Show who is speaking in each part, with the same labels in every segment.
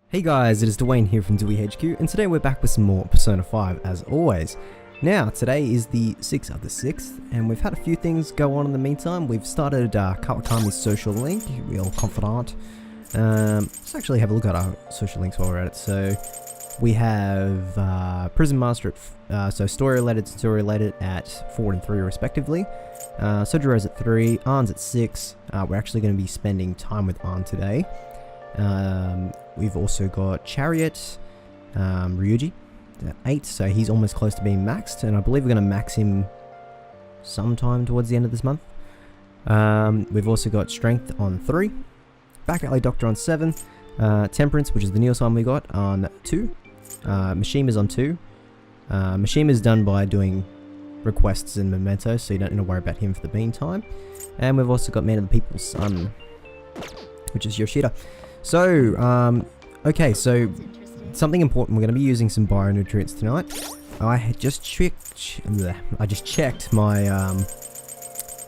Speaker 1: Hey guys, it is Dwayne here from DewyHQ, and today we're back with some more Persona 5 as always. Now, today is the 6th of the 6th, and we've had a few things go on in the meantime. We've started Kawakami's social link, real Confidant. Let's actually have a look at our social links while we're at it. So, we have Prison Master at, so story related at 4 and 3 respectively. Sojiro's at 3, Arn's at 6. We're actually going to be spending time with Arn today. We've also got Chariot, Ryuji at 8, so he's almost close to being maxed, and I believe we're going to max him sometime towards the end of this month. We've also got Strength on 3, Back Alley Doctor on 7, Temperance, which is the newest one we got, on 2, Mishima's on 2. Mishima's done by doing requests in Mementos, so you don't need to worry about him for the meantime. And we've also got Man of the People's Son, which is Yoshida. So, okay, so something important, we're going to be using some bionutrients tonight. I just checked my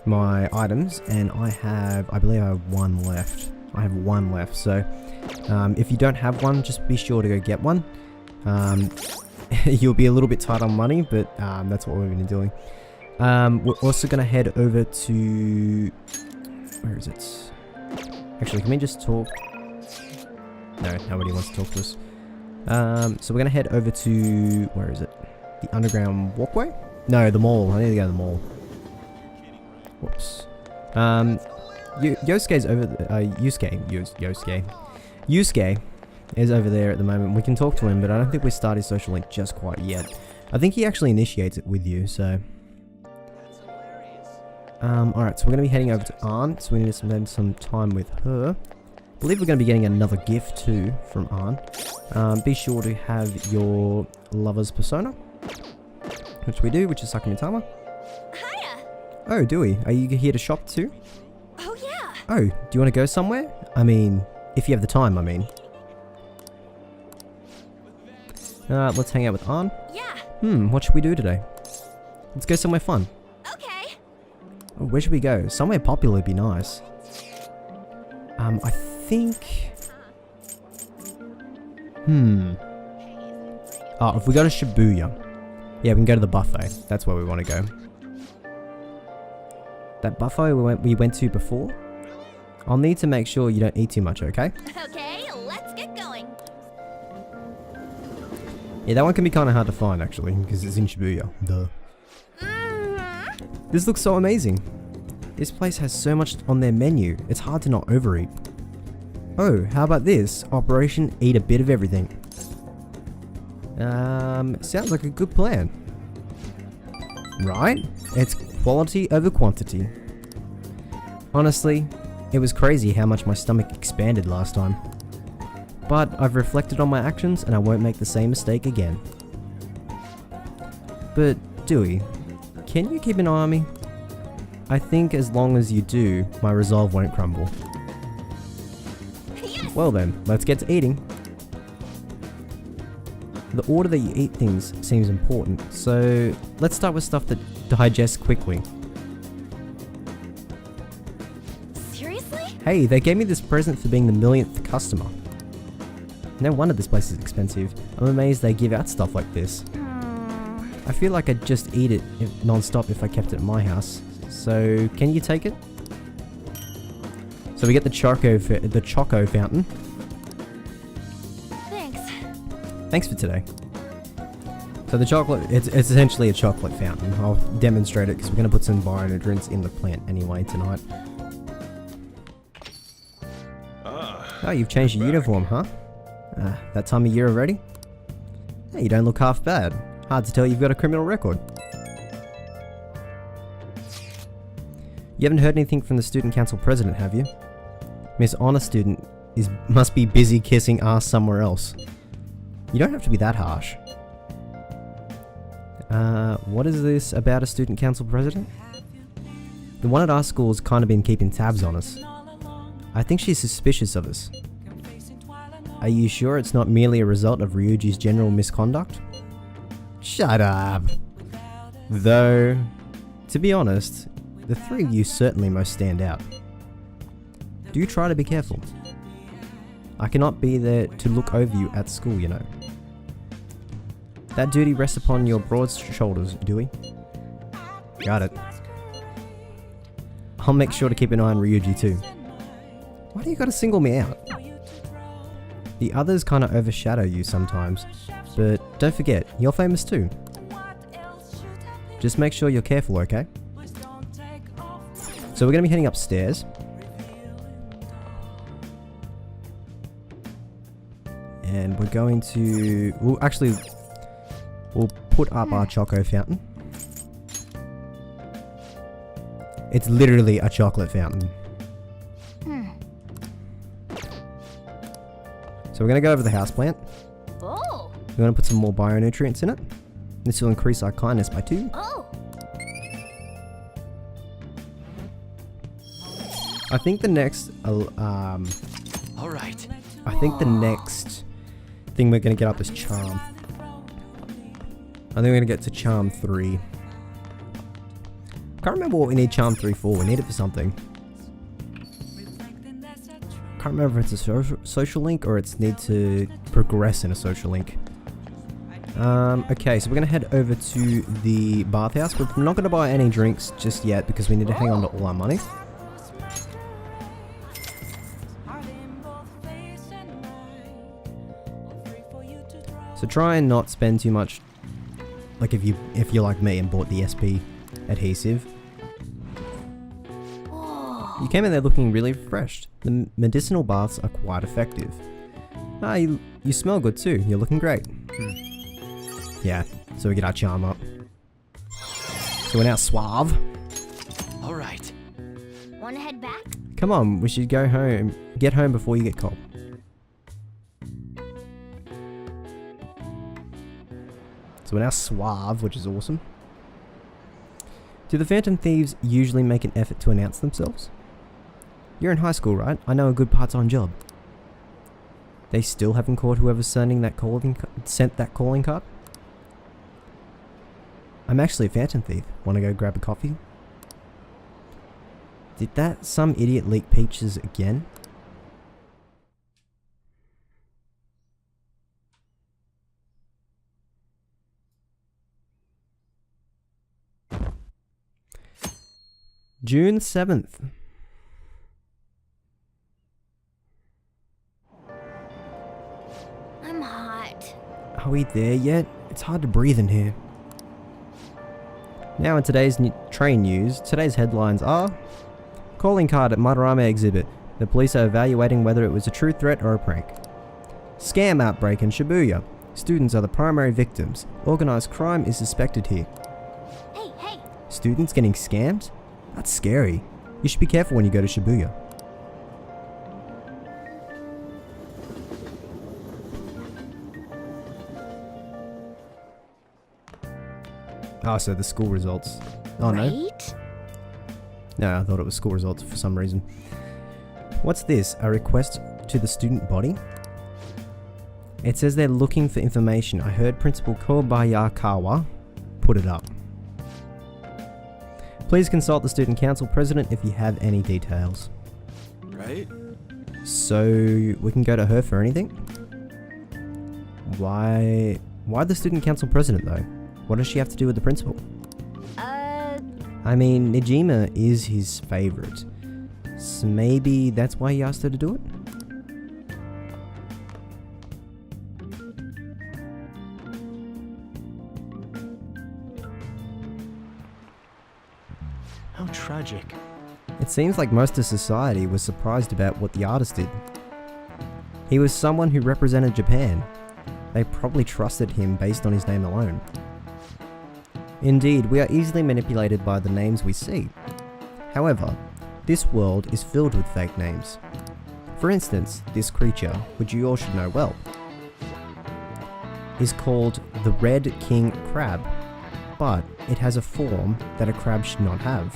Speaker 1: my items, and I believe I have one left. I have one left, so if you don't have one, just be sure to go get one. You'll be a little bit tight on money, but that's what we've been doing. We're also going to head over to... Where is it? Actually, can we just talk? No, nobody wants to talk to us. So we're going to head over to... Where is it? The underground walkway? No, the mall. I need to go to the mall. Whoops. Yosuke's over... Yusuke is over there at the moment. We can talk to him, but I don't think we started his social link just quite yet. I think he actually initiates it with you, so... Alright, so we're going to be heading over to Arn, so we need to spend some time with her. I believe we're going to be getting another gift too from Arn. Be sure to have your lover's persona, which we do, which is Sakumitama.
Speaker 2: Hiya!
Speaker 1: Oh, Dewey, are you here to shop too?
Speaker 2: Oh yeah!
Speaker 1: Oh, do you want to go somewhere? I mean, if you have the time, I mean. Let's hang out with Arn.
Speaker 2: Yeah!
Speaker 1: What should we do today? Let's go somewhere fun.
Speaker 2: Okay!
Speaker 1: Oh, where should we go? Somewhere popular would be nice. I think... Oh, if we go to Shibuya. Yeah, we can go to the buffet. That's where we want to go. That buffet we went to before. I'll need to make sure you don't eat too much, okay?
Speaker 2: Okay, let's get going.
Speaker 1: Yeah, that one can be kind of hard to find, actually, because it's in Shibuya. Duh. This looks so amazing. This place has so much on their menu, it's hard to not overeat. Oh, how about this? Operation Eat a Bit of Everything. Sounds like a good plan. Right? It's quality over quantity. Honestly, it was crazy how much my stomach expanded last time. But I've reflected on my actions and I won't make the same mistake again. But, Dewey, can you keep an eye on me? I think as long as you do, my resolve won't crumble.
Speaker 2: Yes!
Speaker 1: Well then, let's get to eating. The order that you eat things seems important, so let's start with stuff that digests quickly.
Speaker 2: Seriously?
Speaker 1: Hey, they gave me this present for being the millionth customer. No wonder this place is expensive. I'm amazed they give out stuff like this. I feel like I'd just eat it non-stop if I kept it at my house. So, can you take it? So we get the Choco Fountain.
Speaker 2: Thanks.
Speaker 1: Thanks for today. So the chocolate, it's essentially a chocolate fountain. I'll demonstrate it because we're going to put some bionutrients in the plant anyway tonight. Oh, you've changed your uniform, huh? That time of year already? Hey, you don't look half bad. Hard to tell you've got a criminal record. You haven't heard anything from the student council president, have you? Miss Honor Student must be busy kissing ass somewhere else. You don't have to be that harsh. What is this about a student council president? The one at our school's kind of been keeping tabs on us. I think she's suspicious of us. Are you sure it's not merely a result of Ryuji's general misconduct? Shut up! Though, to be honest, the three of you certainly most stand out. Do try to be careful. I cannot be there to look over you at school, you know. That duty rests upon your broad shoulders, Dewey. Got it. I'll make sure to keep an eye on Ryuji too. Why do you gotta single me out? The others kinda overshadow you sometimes, but don't forget, you're famous too. Just make sure you're careful, okay? So we're gonna be heading upstairs. And we're going to... We'll put up our choco fountain. It's literally a chocolate fountain. So we're going to go over the houseplant.
Speaker 2: Oh.
Speaker 1: We're going to put some more bionutrients in it. This will increase our kindness by 2.
Speaker 2: Oh.
Speaker 1: I think the next...
Speaker 3: Alright.
Speaker 1: I think the next thing we're going to get up is charm. I think we're going to get to charm 3. Can't remember what we need charm 3 for. We need it for something. Can't remember if it's a social link or it's need to progress in a social link. Okay, so we're going to head over to the bathhouse. We're not going to buy any drinks just yet because we need to hang on to all our money. So try and not spend too much, like if you're like me and bought the SP adhesive. You came in there looking really refreshed. The medicinal baths are quite effective. Ah, you smell good too. You're looking great. Yeah, so we get our charm up. So we're now suave.
Speaker 3: Alright.
Speaker 2: Wanna head back?
Speaker 1: Come on, we should go home. Get home before you get cold. So we're now suave, which is awesome. Do the Phantom Thieves usually make an effort to announce themselves? You're in high school, right? I know a good part-time job. They still haven't caught whoever's sent that calling card? I'm actually a Phantom Thief. Want to go grab a coffee? Did that some idiot leak peaches again? June 7th.
Speaker 2: I'm hot.
Speaker 1: Are we there yet? It's hard to breathe in here. Now in today's train news, today's headlines are: calling card at Madarame exhibit. The police are evaluating whether it was a true threat or a prank. Scam outbreak in Shibuya. Students are the primary victims. Organized crime is suspected here.
Speaker 2: Hey, hey.
Speaker 1: Students getting scammed? That's scary. You should be careful when you go to Shibuya. Oh, so the school results. Oh, no.
Speaker 2: Right?
Speaker 1: No, I thought it was school results for some reason. What's this? A request to the student body? It says they're looking for information. I heard Principal Kobayakawa put it up. Please consult the student council president if you have any details.
Speaker 3: Right?
Speaker 1: So we can go to her for anything? Why the student council president though? What does she have to do with the principal? I mean, Nijima is his favorite. So maybe that's why he asked her to do it?
Speaker 3: How tragic.
Speaker 1: It seems like most of society was surprised about what the artist did. He was someone who represented Japan. They probably trusted him based on his name alone. Indeed, we are easily manipulated by the names we see. However, this world is filled with fake names. For instance, this creature, which you all should know well, is called the Red King Crab, but it has a form that a crab should not have.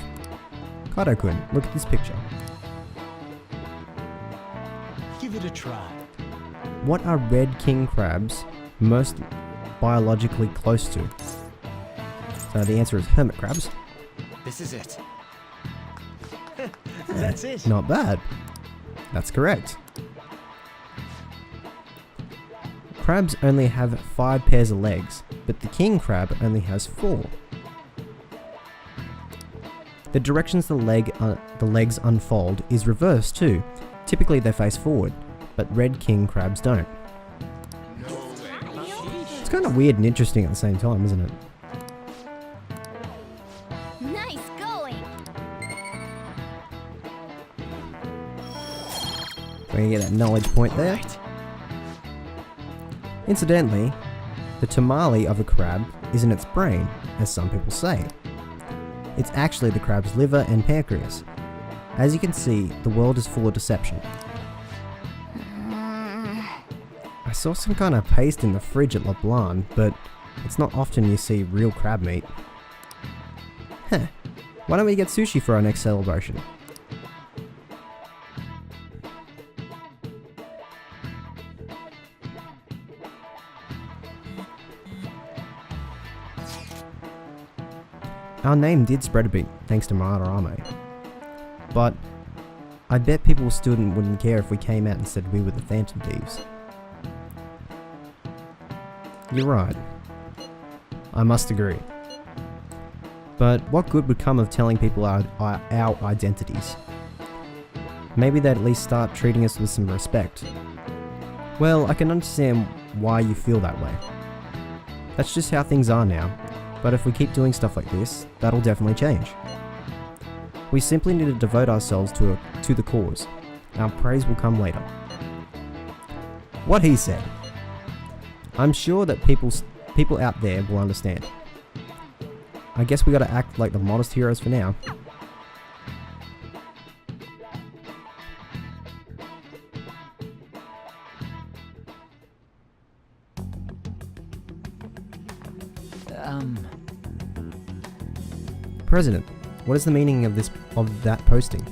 Speaker 1: Kato-kun, look at this picture.
Speaker 3: Give it a try.
Speaker 1: What are red king crabs most biologically close to? So the answer is hermit crabs.
Speaker 3: This is it. That's it.
Speaker 1: Not bad. That's correct. Crabs only have 5 pairs of legs, but the king crab only has 4. The directions the legs unfold is reversed too. Typically they face forward, but red king crabs don't. It's kind of weird and interesting at the same time, isn't it?
Speaker 2: Nice going.
Speaker 1: We're gonna get that knowledge point there. Incidentally, the tamale of a crab isn't its brain, as some people say. It's actually the crab's liver and pancreas. As you can see, the world is full of deception. I saw some kind of paste in the fridge at LeBlanc, but it's not often you see real crab meat. Heh, why don't we get sushi for our next celebration? Our name did spread a bit, thanks to Madarame. But I bet people still wouldn't care if we came out and said we were the Phantom Thieves. You're right. I must agree. But what good would come of telling people our identities? Maybe they'd at least start treating us with some respect. Well, I can understand why you feel that way. That's just how things are now. But if we keep doing stuff like this, that'll definitely change. We simply need to devote ourselves to the cause. Our praise will come later. What he said. I'm sure that people out there will understand. I guess we gotta act like the modest heroes for now. President, what is the meaning of that posting?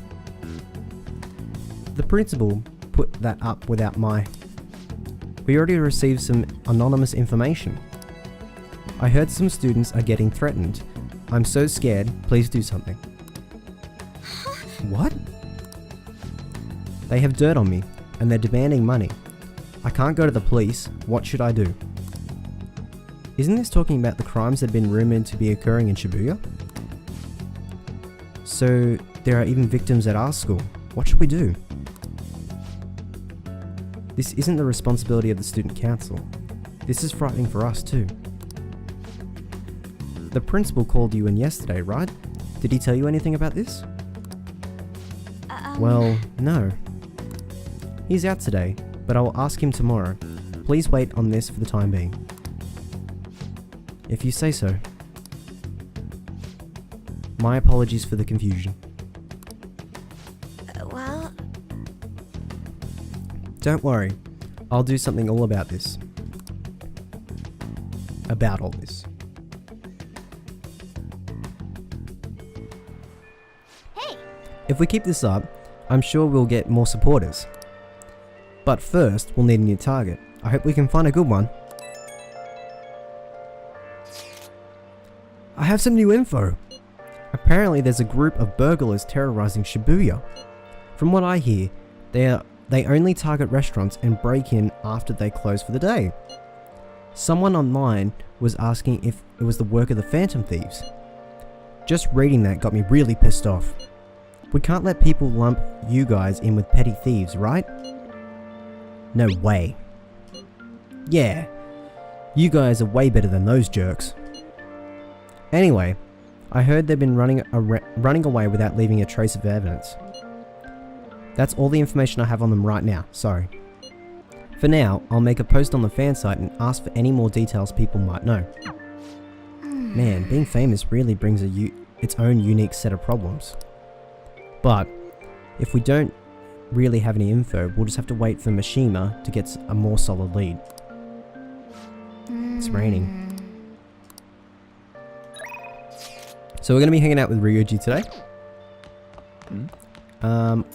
Speaker 1: The principal put that up without my... We already received some anonymous information. I heard some students are getting threatened. I'm so scared, please do something. What? They have dirt on me, and they're demanding money. I can't go to the police, what should I do? Isn't this talking about the crimes that have been rumoured to be occurring in Shibuya? So, there are even victims at our school. What should we do? This isn't the responsibility of the student council. This is frightening for us too. The principal called you in yesterday, right? Did he tell you anything about this? Well, no. He's out today, but I will ask him tomorrow. Please wait on this for the time being. If you say so. My apologies for the confusion.
Speaker 2: Well...
Speaker 1: Don't worry, I'll do something all about this. About all this.
Speaker 2: Hey!
Speaker 1: If we keep this up, I'm sure we'll get more supporters. But first, we'll need a new target. I hope we can find a good one. I have some new info. Apparently there's a group of burglars terrorizing Shibuya. From what I hear, they only target restaurants and break in after they close for the day. Someone online was asking if it was the work of the Phantom Thieves. Just reading that got me really pissed off. We can't let people lump you guys in with petty thieves, right? No way. Yeah, you guys are way better than those jerks. Anyway, I heard they've been running away without leaving a trace of evidence. That's all the information I have on them right now, sorry. For now, I'll make a post on the fan site and ask for any more details people might know. Man, being famous really brings its own unique set of problems. But, if we don't really have any info, we'll just have to wait for Mishima to get a more solid lead. It's raining. So we're going to be hanging out with Ryuji today.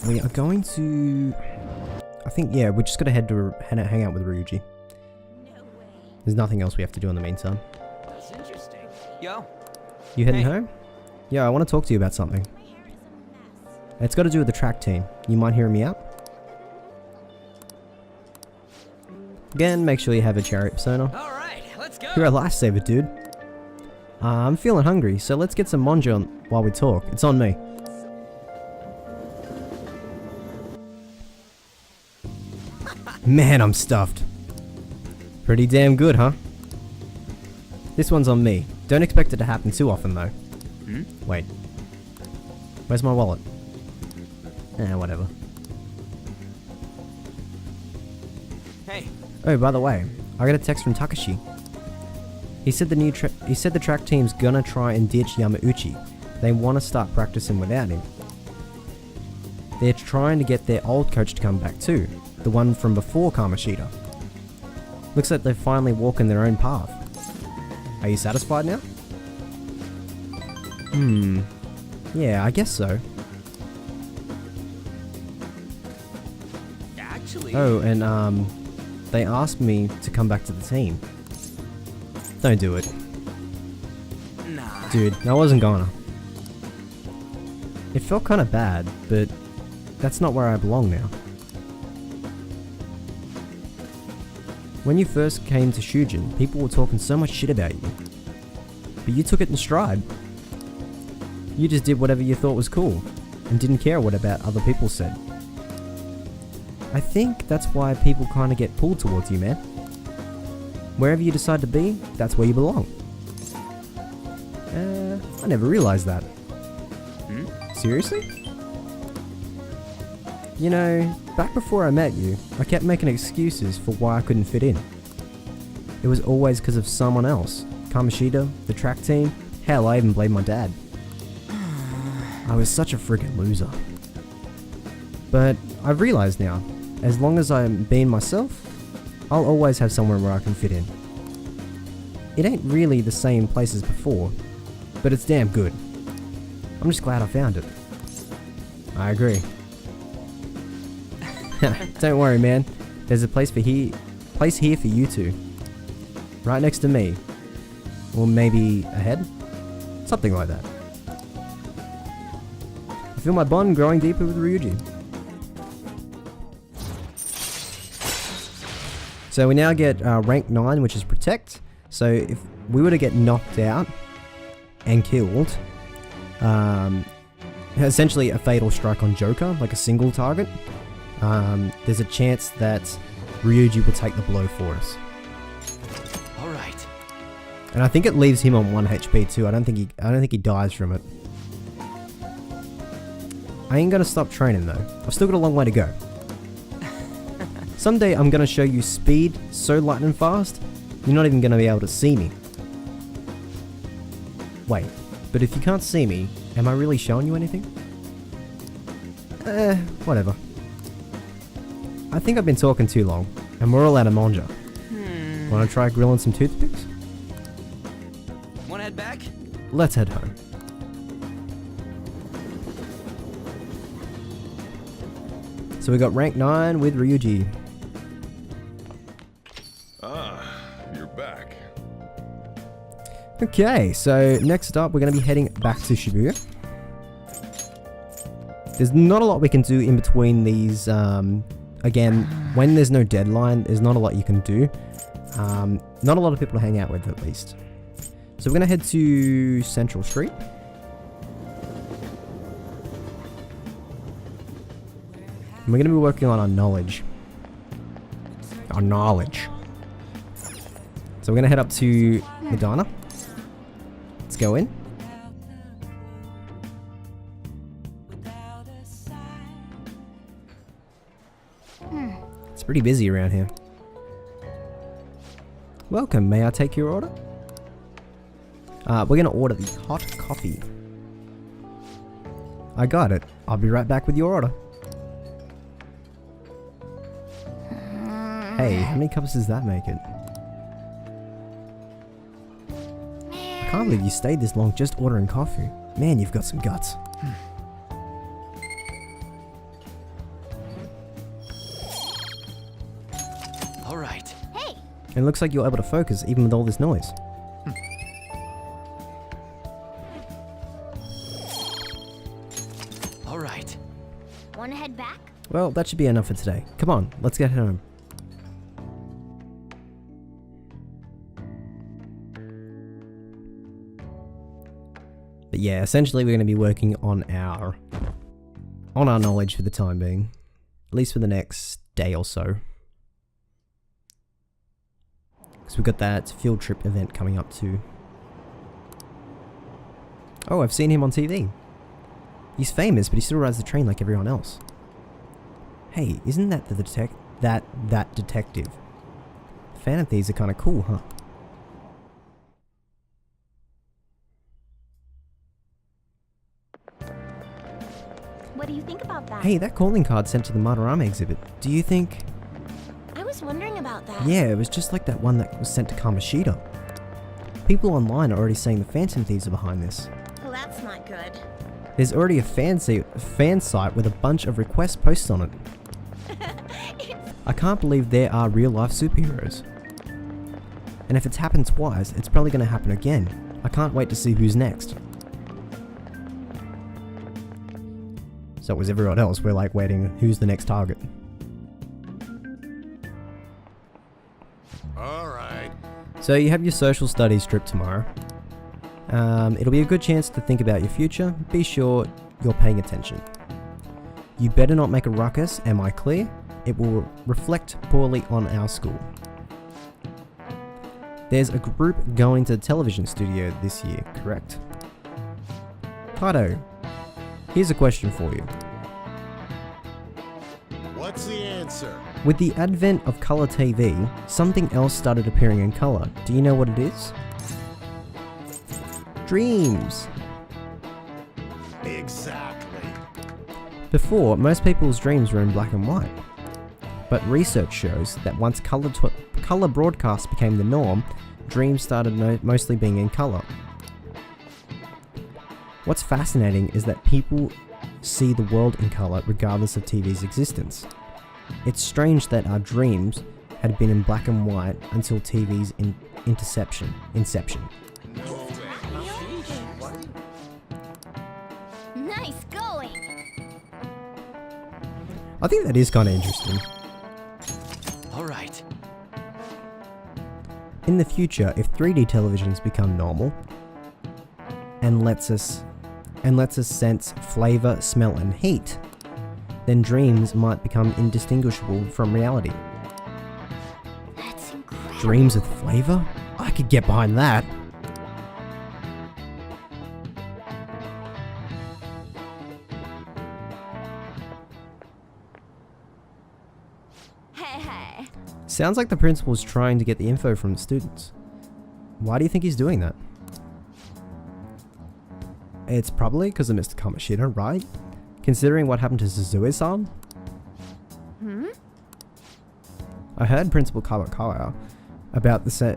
Speaker 1: We are going to... I think, yeah, we're just going to hang out with Ryuji. There's nothing else we have to do in the meantime.
Speaker 3: That's interesting. Yo.
Speaker 1: You heading home? Yeah, I want to talk to you about something. It's got to do with the track team. You mind hearing me out? Again, make sure you have a chariot persona.
Speaker 3: All right, let's go.
Speaker 1: You're a lifesaver, dude. I'm feeling hungry, so let's get some monja while we talk. It's on me. Man, I'm stuffed. Pretty damn good, huh? This one's on me. Don't expect it to happen too often, though. Wait. Where's my wallet? Whatever.
Speaker 3: Hey.
Speaker 1: Oh, by the way, I got a text from Takashi. He said the track team's gonna try and ditch Yamauchi. They want to start practicing without him. They're trying to get their old coach to come back too, the one from before Kamoshida. Looks like they're finally walking their own path. Are you satisfied now? Yeah, I guess so.
Speaker 3: Actually.
Speaker 1: Oh, and they asked me to come back to the team. Don't do it.
Speaker 3: Nah.
Speaker 1: Dude, I wasn't gonna. It felt kinda bad, but that's not where I belong now. When you first came to Shujin, people were talking so much shit about you. But you took it in stride. You just did whatever you thought was cool, and didn't care what about other people said. I think that's why people kinda get pulled towards you, man. Wherever you decide to be, that's where you belong. I never realized that. Seriously? You know, back before I met you, I kept making excuses for why I couldn't fit in. It was always because of someone else. Kamoshida, the track team, hell, I even blamed my dad. I was such a friggin' loser. But I've realized now, as long as I'm being myself, I'll always have somewhere where I can fit in. It ain't really the same place as before, but it's damn good. I'm just glad I found it. I agree. Don't worry, man. There's a place here for you two. Right next to me. Or maybe ahead? Something like that. I feel my bond growing deeper with Ryuji. So we now get rank 9, which is Protect. So if we were to get knocked out and killed, essentially a fatal strike on Joker, like a single target, there's a chance that Ryuji will take the blow for us.
Speaker 3: All right.
Speaker 1: And I think it leaves him on 1 HP too. I don't think he dies from it. I ain't gonna stop training though. I've still got a long way to go. Someday I'm gonna show you speed so lightning fast, you're not even gonna be able to see me. Wait, but if you can't see me, am I really showing you anything? Whatever. I think I've been talking too long, and we're all out of monja. Wanna try grilling some toothpicks?
Speaker 3: Wanna head back?
Speaker 1: Let's head home. So we got rank 9 with Ryuji.
Speaker 4: You're back.
Speaker 1: Okay, so next up we're going to be heading back to Shibuya. There's not a lot we can do in between these. Again, when there's no deadline, there's not a lot you can do. Not a lot of people to hang out with, at least. So we're going to head to Central Street. And we're going to be working on our knowledge. Our knowledge. So we're going to head up to Madonna. Let's go in. It's pretty busy around here. Welcome, may I take your order? We're going to order the hot coffee. I got it. I'll be right back with your order. Hey, how many cups does that make it? I can't believe you stayed this long just ordering coffee. Man, you've got some guts.
Speaker 3: All right.
Speaker 2: Hey,
Speaker 1: And it looks like you're able to focus even with all this noise.
Speaker 3: All right.
Speaker 2: wanna head back?
Speaker 1: Well, that should be enough for today. Come on, let's get home. But yeah, essentially we're going to be working on our knowledge for the time being. At least for the next day or so. Because we've got that field trip event coming up too. Oh, I've seen him on TV. He's famous, but he still rides the train like everyone else. Hey, isn't that the detective? Phantom thieves are kind of cool, huh?
Speaker 2: What do you think about that?
Speaker 1: Hey, that calling card sent to the Madarame exhibit. Do you think...
Speaker 2: I was wondering about that.
Speaker 1: Yeah, it was just like that one that was sent to Kamoshida. People online are already saying the Phantom Thieves are behind this.
Speaker 2: Well, that's not good.
Speaker 1: There's already a fan site with a bunch of requests posted on it. I can't believe there are real-life superheroes. And if it's happened twice, it's probably going to happen again. I can't wait to see who's next. So was everyone else. We're like waiting, who's the next target?
Speaker 4: Alright.
Speaker 1: So you have your social studies trip tomorrow. It'll be a good chance to think about your future. Be sure you're paying attention. You better not make a ruckus, am I clear? It will reflect poorly on our school. There's a group going to the television studio this year, correct? Kato, here's a question for you.
Speaker 4: What's the answer?
Speaker 1: With the advent of color TV, something else started appearing in color. Do you know what it is? Dreams!
Speaker 4: Exactly.
Speaker 1: Before, most people's dreams were in black and white. But research shows that once color broadcasts became the norm, dreams started mostly being in color. What's fascinating is that people see the world in color regardless of TV's existence. It's strange that our dreams had been in black and white until TV's inception.
Speaker 2: Nice going.
Speaker 1: I think that is kind of interesting.
Speaker 3: All right.
Speaker 1: In the future, if 3D televisions become normal and lets us sense flavor, smell and heat, then dreams might become indistinguishable from reality.
Speaker 2: That's incredible.
Speaker 1: Dreams with flavor? I could get behind that.
Speaker 2: Hey.
Speaker 1: Sounds like the principal's trying to get the info from the students. Why do you think he's doing that? It's probably because of Mr. Kamoshida, right? Considering what happened to Suzue-san? I heard Principal Kawakawa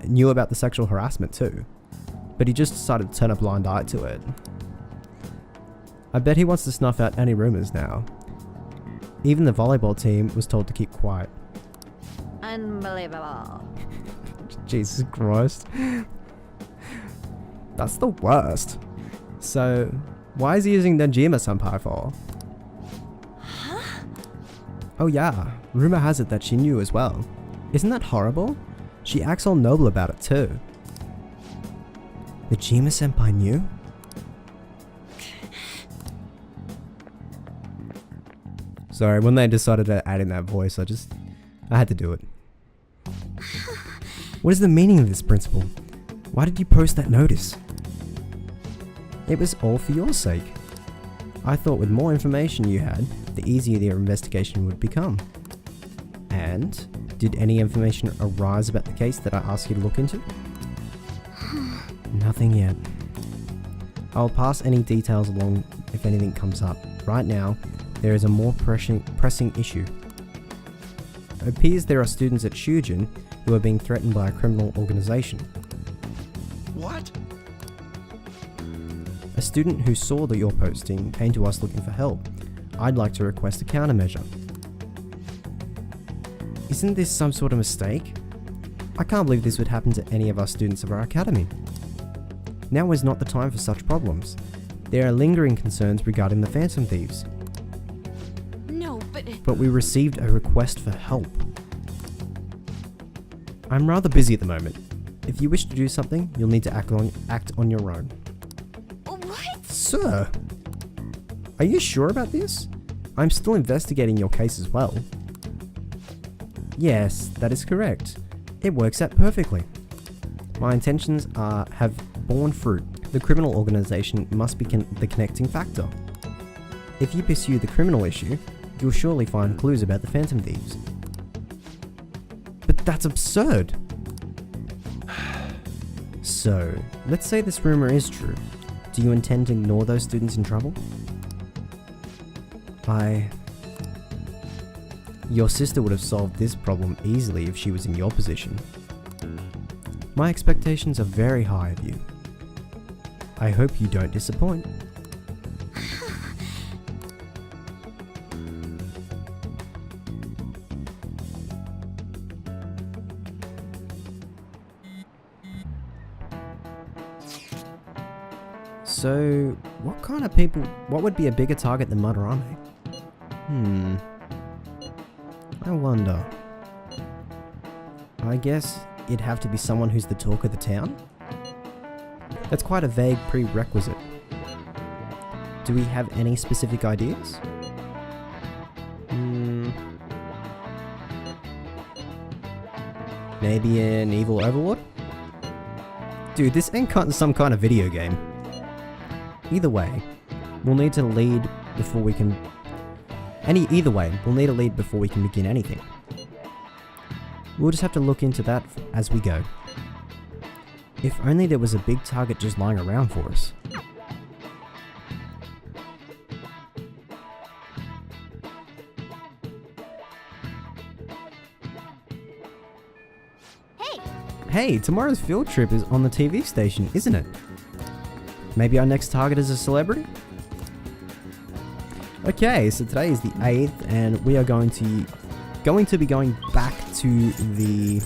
Speaker 1: knew about the sexual harassment too, but he just decided to turn a blind eye to it. I bet he wants to snuff out any rumors now. Even the volleyball team was told to keep quiet.
Speaker 2: Unbelievable.
Speaker 1: Jesus Christ. That's the worst. So, why is he using Dejima-senpai for?
Speaker 2: Huh?
Speaker 1: Oh yeah, rumor has it that she knew as well. Isn't that horrible? She acts all noble about it too. Dejima-senpai knew? Sorry, when they decided to add in that voice, I had to do it. What is the meaning of this, Principal? Why did you post that notice? It was all for your sake. I thought with more information you had, the easier your investigation would become. And, did any information arise about the case that I asked you to look into? Nothing yet. I'll pass any details along if anything comes up. Right now, there is a more pressing issue. It appears there are students at Shujin who are being threatened by a criminal organization.
Speaker 4: What?
Speaker 1: A student who saw your posting came to us looking for help. I'd like to request a countermeasure. Isn't this some sort of mistake? I can't believe this would happen to any of our students of our academy. Now is not the time for such problems. There are lingering concerns regarding the Phantom Thieves.
Speaker 2: No,
Speaker 1: But we received a request for help. I'm rather busy at the moment. If you wish to do something, you'll need to act on your own.
Speaker 2: What?
Speaker 1: Sir, are you sure about this? I'm still investigating your case as well. Yes, that is correct. It works out perfectly. My intentions have borne fruit. The criminal organization must be the connecting factor. If you pursue the criminal issue, you'll surely find clues about the Phantom Thieves. But that's absurd! So, let's say this rumor is true. Do you intend to ignore those students in trouble? Your sister would have solved this problem easily if she was in your position. My expectations are very high of you. I hope you don't disappoint. So, what kind of people, what would be a bigger target than Madarame? I wonder. I guess it'd have to be someone who's the talk of the town? That's quite a vague prerequisite. Do we have any specific ideas? Maybe an evil overlord? Dude, this ain't some kind of video game. Either way, we'll need to lead before we can... Either way, we'll need a lead before we can begin anything. We'll just have to look into that as we go. If only there was a big target just lying around for us. Hey, tomorrow's field trip is on the TV station, isn't it? Maybe our next target is a celebrity? Okay, so today is the 8th, and we are going to be going back to the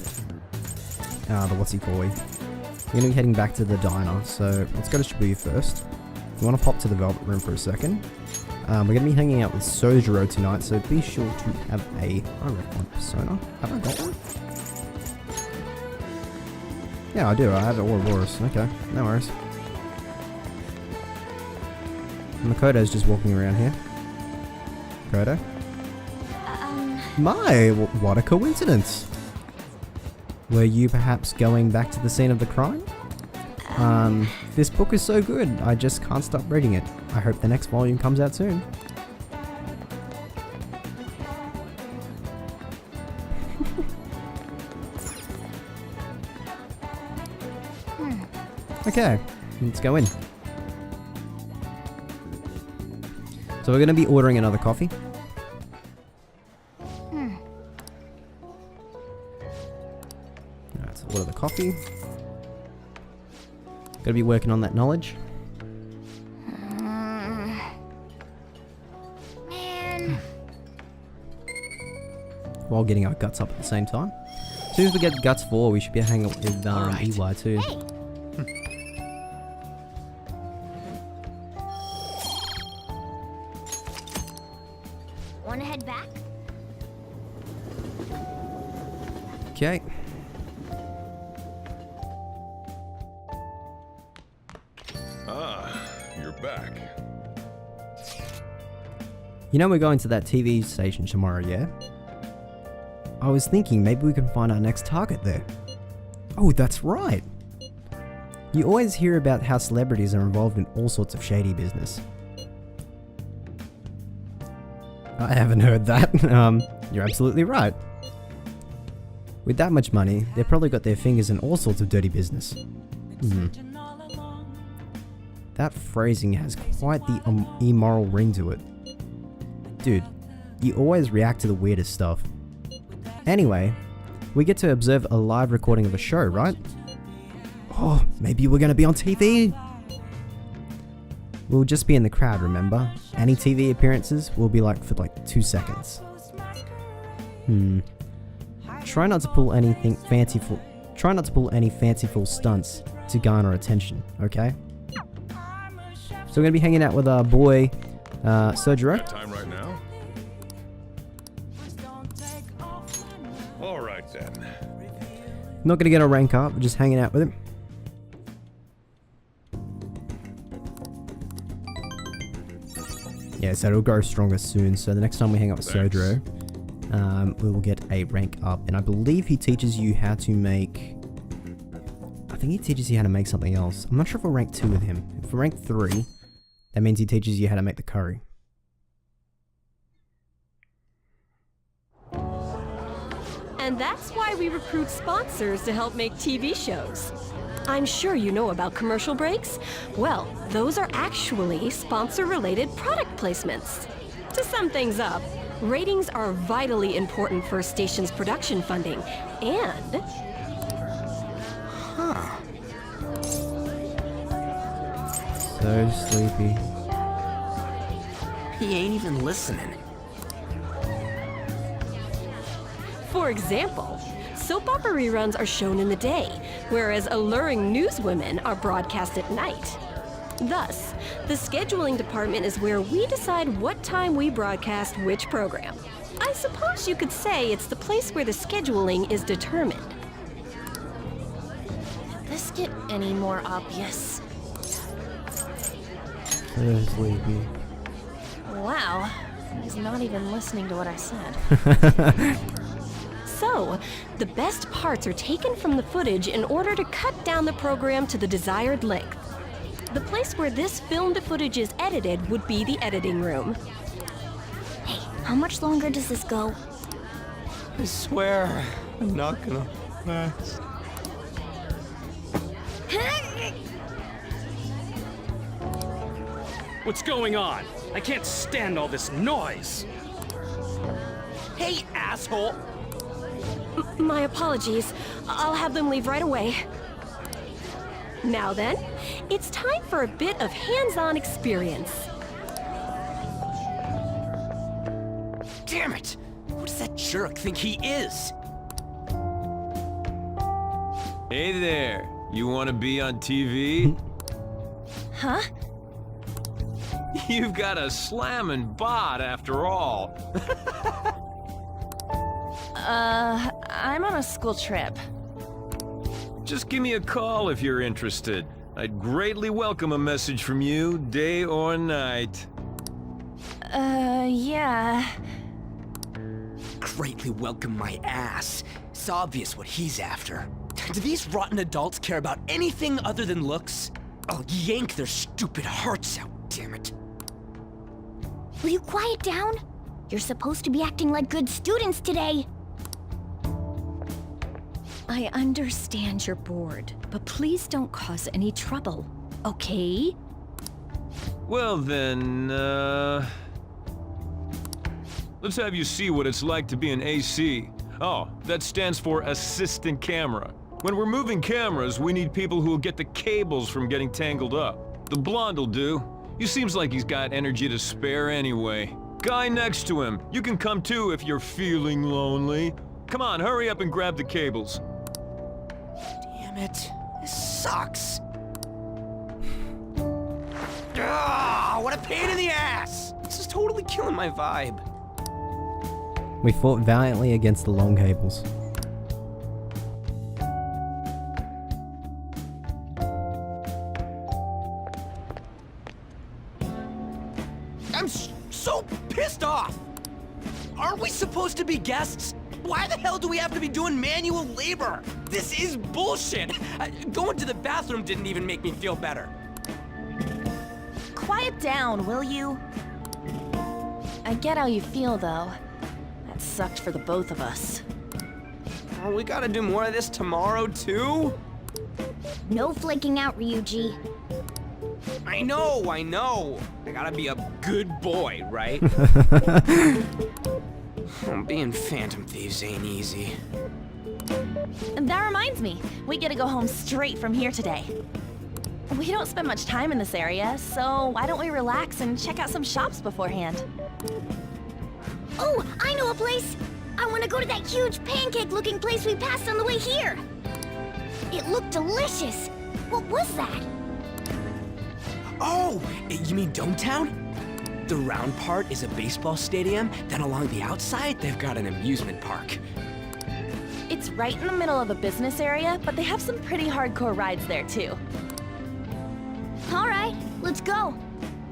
Speaker 1: what's he called? We're going to be heading back to the diner, so let's go to Shibuya first. We want to pop to the Velvet Room for a second. We're going to be hanging out with Sojiro tonight, so be sure to have I reckon persona. Have I got one? Yeah, I do. I have Ouroboros. Okay, no worries. Makoto's just walking around here. Makoto? My, what a coincidence! Were you perhaps going back to the scene of the crime? This book is so good, I just can't stop reading it. I hope the next volume comes out soon. Okay, let's go in. So we're going to be ordering another coffee. Alright, so order the coffee. Got to be working on that knowledge.
Speaker 2: Man.
Speaker 1: While getting our guts up at the same time. As soon as we get guts 4, we should be hanging out with EY too.
Speaker 2: Hey. Wanna head back?
Speaker 1: Okay.
Speaker 4: You're back.
Speaker 1: You know we're going to that TV station tomorrow, yeah? I was thinking maybe we can find our next target there. Oh, that's right! You always hear about how celebrities are involved in all sorts of shady business. I haven't heard that. You're absolutely right. With that much money, they've probably got their fingers in all sorts of dirty business. That phrasing has quite the immoral ring to it. Dude, you always react to the weirdest stuff. Anyway, we get to observe a live recording of a show, right? Oh, maybe we're gonna be on TV? We'll just be in the crowd, remember? Any TV appearances will be for 2 seconds. Try not to pull any fanciful stunts to garner attention, okay? So we're gonna be hanging out with our boy, Sojiro.
Speaker 4: Time right now? Alright then.
Speaker 1: Not gonna get a rank up, we're just hanging out with him. Yeah, so it'll grow stronger soon. So the next time we hang out with
Speaker 4: Thanks.
Speaker 1: Sodro, we will get a rank up. And I believe he teaches you how to make... I think he teaches you how to make something else. I'm not sure if we're rank 2 with him. If we're rank 3, that means he teaches you how to make the curry.
Speaker 5: And that's why we recruit sponsors to help make TV shows. I'm sure you know about commercial breaks. Well, those are actually sponsor-related product placements. To sum things up, ratings are vitally important for a station's production funding, and...
Speaker 1: So sleepy.
Speaker 3: He ain't even listening.
Speaker 5: For example, soap opera reruns are shown in the day, whereas alluring newswomen are broadcast at night. Thus, the scheduling department is where we decide what time we broadcast which program. I suppose you could say it's the place where the scheduling is determined.
Speaker 2: Did this get any more obvious?
Speaker 1: So sleepy.
Speaker 2: Wow. He's not even listening to what I said.
Speaker 5: So, the best parts are taken from the footage in order to cut down the program to the desired length. The place where this filmed footage is edited would be the editing room.
Speaker 2: Hey, how much longer does this go?
Speaker 3: I swear, I'm not gonna last.
Speaker 6: What's going on? I can't stand all this noise.
Speaker 3: Hey, asshole!
Speaker 5: My apologies. I'll have them leave right away. Now then, it's time for a bit of hands-on experience.
Speaker 3: Damn it! Who does that jerk think he is?
Speaker 7: Hey there, you want to be on TV?
Speaker 2: Huh?
Speaker 7: You've got a slamming bot after all.
Speaker 2: I'm on a school trip.
Speaker 7: Just give me a call if you're interested. I'd greatly welcome a message from you, day or night.
Speaker 2: Yeah.
Speaker 3: Greatly welcome my ass. It's obvious what he's after. Do these rotten adults care about anything other than looks? I'll yank their stupid hearts out, damn it.
Speaker 2: Will you quiet down? You're supposed to be acting like good students today.
Speaker 8: I understand you're bored, but please don't cause any trouble, okay?
Speaker 7: Well then, let's have you see what it's like to be an AC. Oh, that stands for assistant camera. When we're moving cameras, we need people who'll get the cables from getting tangled up. The blonde'll do. He seems like he's got energy to spare anyway. Guy next to him, you can come too if you're feeling lonely. Come on, hurry up and grab the cables.
Speaker 3: Damn it. This sucks. Ah, what a pain in the ass! This is totally killing my vibe.
Speaker 1: We fought valiantly against the long cables.
Speaker 3: I'm so pissed off! Aren't we supposed to be guests? Why the hell do we have to be doing manual labor? This is bullshit! Going to the bathroom didn't even make me feel better.
Speaker 2: Quiet down, will you? I get how you feel, though. That sucked for the both of us.
Speaker 3: Oh, we gotta do more of this tomorrow, too?
Speaker 2: No flaking out, Ryuji.
Speaker 3: I know! I gotta be a good boy, right? Being Phantom Thieves ain't easy.
Speaker 9: That reminds me, we get to go home straight from here today. We don't spend much time in this area, so why don't we relax and check out some shops beforehand?
Speaker 2: Oh, I know a place! I want to go to that huge pancake-looking place we passed on the way here! It looked delicious! What was that?
Speaker 3: Oh, you mean Dometown? The round part is a baseball stadium, then along the outside, they've got an amusement park.
Speaker 9: It's right in the middle of a business area, but they have some pretty hardcore rides there too.
Speaker 2: All right, let's go.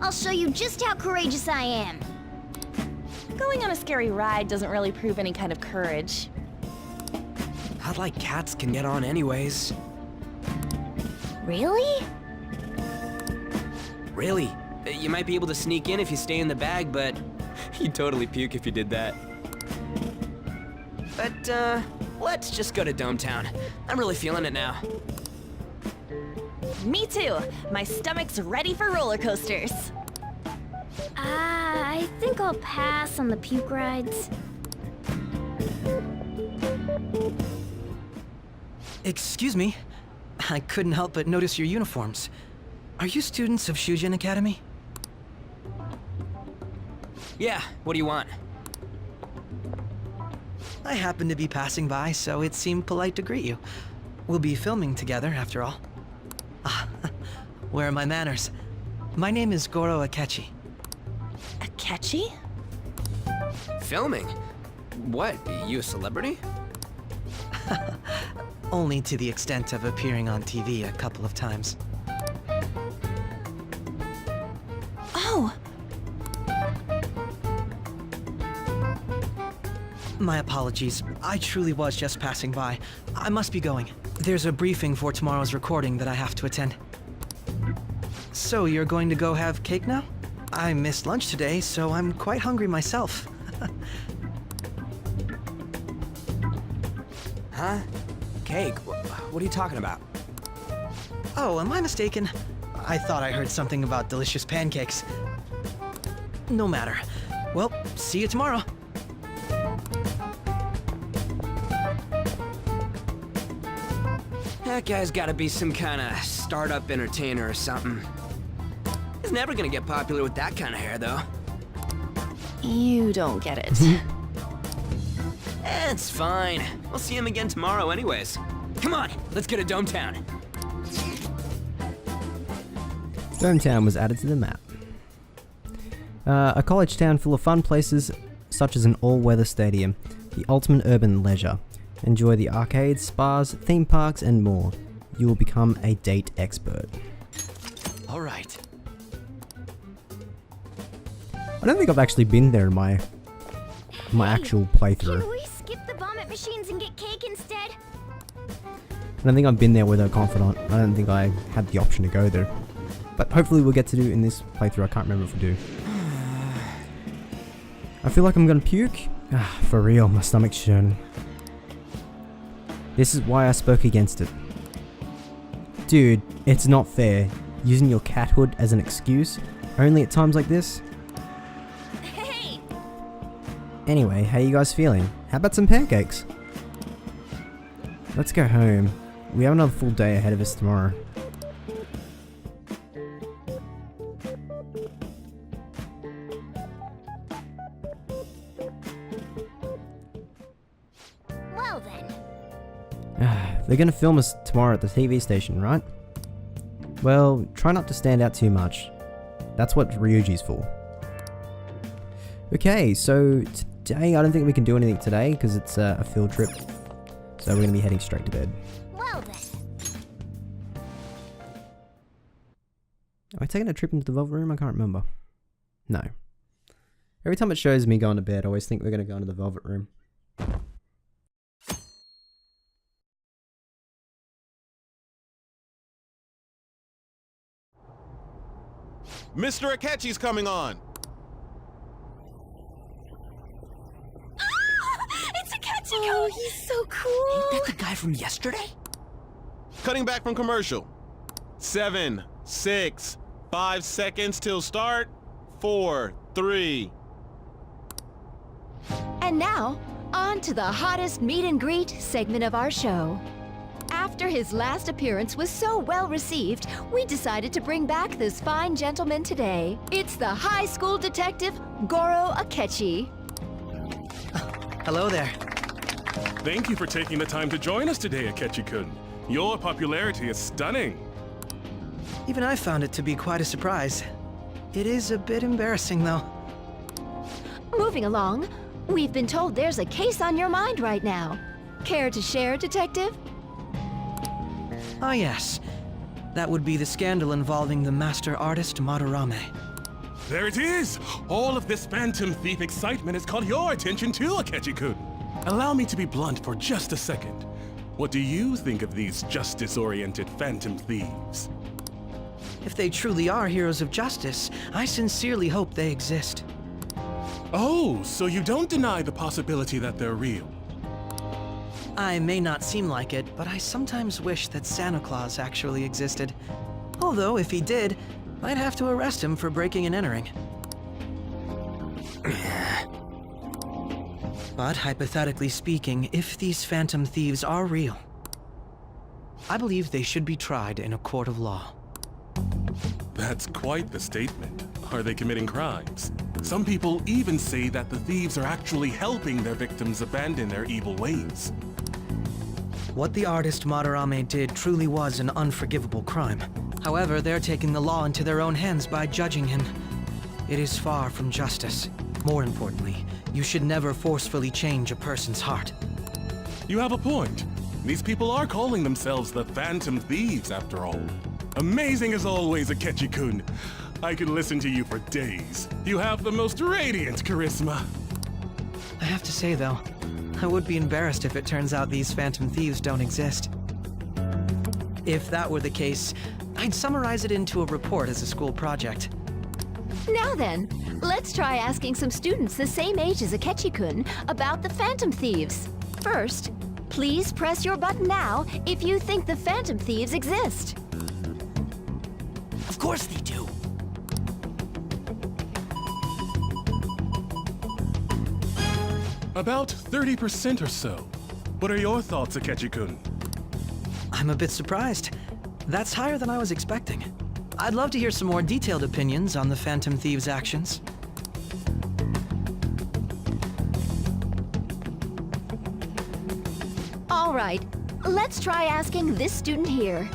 Speaker 2: I'll show you just how courageous I am.
Speaker 9: Going on a scary ride doesn't really prove any kind of courage.
Speaker 3: I'd like cats can get on anyways.
Speaker 2: Really?
Speaker 3: Really? You might be able to sneak in if you stay in the bag, but you'd totally puke if you did that. But, let's just go to Dometown. I'm really feeling it now.
Speaker 9: Me too. My stomach's ready for roller coasters.
Speaker 2: I think I'll pass on the puke rides.
Speaker 3: Excuse me. I couldn't help but notice your uniforms. Are you students of Shujin Academy? Yeah, what do you want? I happened to be passing by, so it seemed polite to greet you. We'll be filming together, after all. Ah, where are my manners? My name is Goro Akechi.
Speaker 9: Akechi?
Speaker 3: Filming? What, you a celebrity? Only to the extent of appearing on TV a couple of times.
Speaker 9: Oh!
Speaker 3: My apologies. I truly was just passing by. I must be going. There's a briefing for tomorrow's recording that I have to attend. So you're going to go have cake now? I missed lunch today, so I'm quite hungry myself. Huh? Cake? What are you talking about? Oh, am I mistaken? I thought I heard something about delicious pancakes. No matter. Well, see you tomorrow. That guy's gotta be some kind of startup entertainer or something. He's never gonna get popular with that kind of hair, though.
Speaker 9: You don't get it.
Speaker 3: It's fine. We'll see him again tomorrow anyways. Come on, let's get to Dometown.
Speaker 1: Dometown was added to the map. A college town full of fun places such as an all-weather stadium, the ultimate urban leisure. Enjoy the arcades, spas, theme parks, and more. You will become a date expert.
Speaker 3: All right.
Speaker 1: I don't think I've actually been there in my actual playthrough.
Speaker 2: Can we skip the vomit machines and get cake instead?
Speaker 1: I don't think I've been there with a confidant. I don't think I had the option to go there. But hopefully we'll get to do in this playthrough. I can't remember if we do. I feel like I'm gonna puke. For real, my stomach's churning. This is why I spoke against it. Dude, it's not fair. Using your cathood as an excuse, only at times like this.
Speaker 2: Hey!
Speaker 1: Anyway, how you guys feeling? How about some pancakes? Let's go home. We have another full day ahead of us tomorrow.
Speaker 2: Well then.
Speaker 1: They're gonna film us tomorrow at the TV station, right? Well, try not to stand out too much. That's what Ryuji's for. Okay, so today I don't think we can do anything today because it's a field trip. So we're gonna be heading straight to bed.
Speaker 2: Well then.
Speaker 1: Am I taking a trip into the Velvet Room? I can't remember. No. Every time it shows me going to bed, I always think we're gonna go into the Velvet Room.
Speaker 4: Mr. Akechi's coming on.
Speaker 2: It's Akechi! Oh, he's so cool!
Speaker 3: Ain't that the guy from yesterday?
Speaker 4: Cutting back from commercial. 7, 6, 5 seconds till start. 4, 3.
Speaker 8: And now, on to the hottest meet and greet segment of our show. After his last appearance was so well received, we decided to bring back this fine gentleman today. It's the high school detective, Goro Akechi.
Speaker 3: Hello there.
Speaker 10: Thank you for taking the time to join us today, Akechi-kun. Your popularity is stunning.
Speaker 3: Even I found it to be quite a surprise. It is a bit embarrassing, though.
Speaker 8: Moving along, we've been told there's a case on your mind right now. Care to share, Detective?
Speaker 3: Ah, yes. That would be the scandal involving the master artist Madarame.
Speaker 10: There it is! All of this Phantom Thief excitement has caught your attention too, Akechi-kun. Allow me to be blunt for just a second. What do you think of these justice-oriented Phantom Thieves?
Speaker 11: If they truly are heroes of justice, I sincerely hope they exist.
Speaker 10: Oh, so you don't deny the possibility that they're real?
Speaker 11: I may not seem like it, but I sometimes wish that Santa Claus actually existed. Although, if he did, I'd have to arrest him for breaking and entering. But hypothetically speaking, if these Phantom Thieves are real, I believe they should be tried in a court of law.
Speaker 10: That's quite the statement. Are they committing crimes? Some people even say that the thieves are actually helping their victims abandon their evil ways.
Speaker 11: What the artist Madarame did truly was an unforgivable crime. However, they're taking the law into their own hands by judging him. It is far from justice. More importantly, you should never forcefully change a person's heart.
Speaker 10: You have a point. These people are calling themselves the Phantom Thieves, after all. Amazing as always, Akechi-kun. I can listen to you for days. You have the most radiant charisma.
Speaker 11: I have to say, though, I would be embarrassed if it turns out these Phantom Thieves don't exist. If that were the case, I'd summarize it into a report as a school project.
Speaker 8: Now then, let's try asking some students the same age as Akechi-kun about the Phantom Thieves. First, please press your button now if you think the Phantom Thieves exist.
Speaker 3: Of course they do.
Speaker 10: About 30% or so. What are your thoughts, Akechi-kun?
Speaker 11: I'm a bit surprised. That's higher than I was expecting. I'd love to hear some more detailed opinions on the Phantom Thieves' actions.
Speaker 8: All right, let's try asking this student here.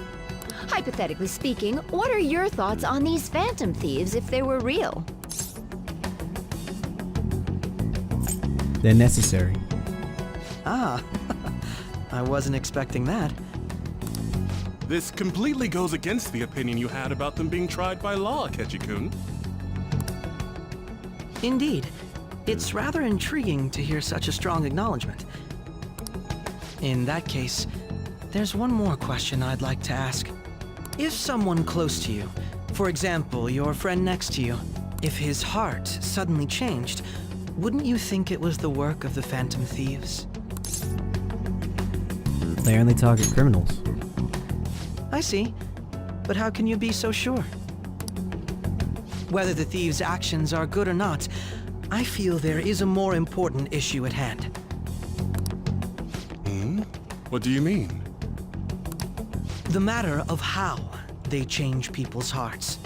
Speaker 8: Hypothetically speaking, what are your thoughts on these Phantom Thieves if they were real?
Speaker 1: They're necessary.
Speaker 11: Ah, I wasn't expecting that.
Speaker 10: This completely goes against the opinion you had about them being tried by law, Akechi-kun.
Speaker 11: Indeed. It's rather intriguing to hear such a strong acknowledgement. In that case, there's one more question I'd like to ask. If someone close to you, for example, your friend next to you, if his heart suddenly changed, wouldn't you think it was the work of the Phantom Thieves?
Speaker 1: They only target criminals.
Speaker 11: I see. But how can you be so sure? Whether the thieves' actions are good or not, I feel there is a more important issue at hand.
Speaker 10: What do you mean?
Speaker 11: The matter of how they change people's hearts.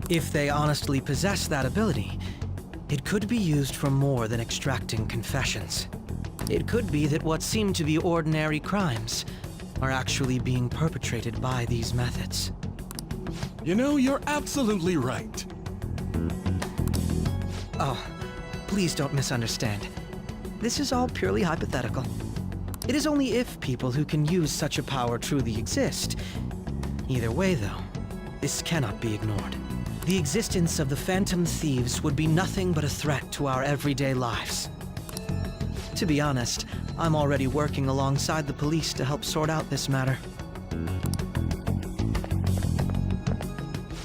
Speaker 11: If they honestly possess that ability, it could be used for more than extracting confessions. It could be that what seem to be ordinary crimes are actually being perpetrated by these methods.
Speaker 10: You know, you're absolutely right.
Speaker 11: Oh, please don't misunderstand. This is all purely hypothetical. It is only if people who can use such a power truly exist. Either way, though, this cannot be ignored. The existence of the Phantom Thieves would be nothing but a threat to our everyday lives. To be honest, I'm already working alongside the police to help sort out this matter.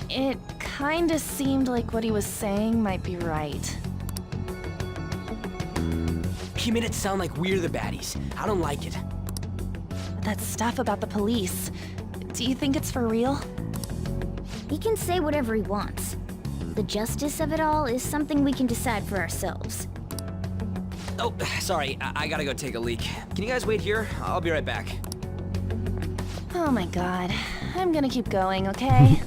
Speaker 9: It kinda seemed like what he was saying might be right.
Speaker 3: He made it sound like we're the baddies. I don't like it.
Speaker 9: That stuff about the police, do you think it's for real?
Speaker 2: He can say whatever he wants. The justice of it all is something we can decide for ourselves.
Speaker 3: Oh, sorry. I gotta go take a leak. Can you guys wait here? I'll be right back.
Speaker 9: Oh my god. I'm gonna keep going, okay?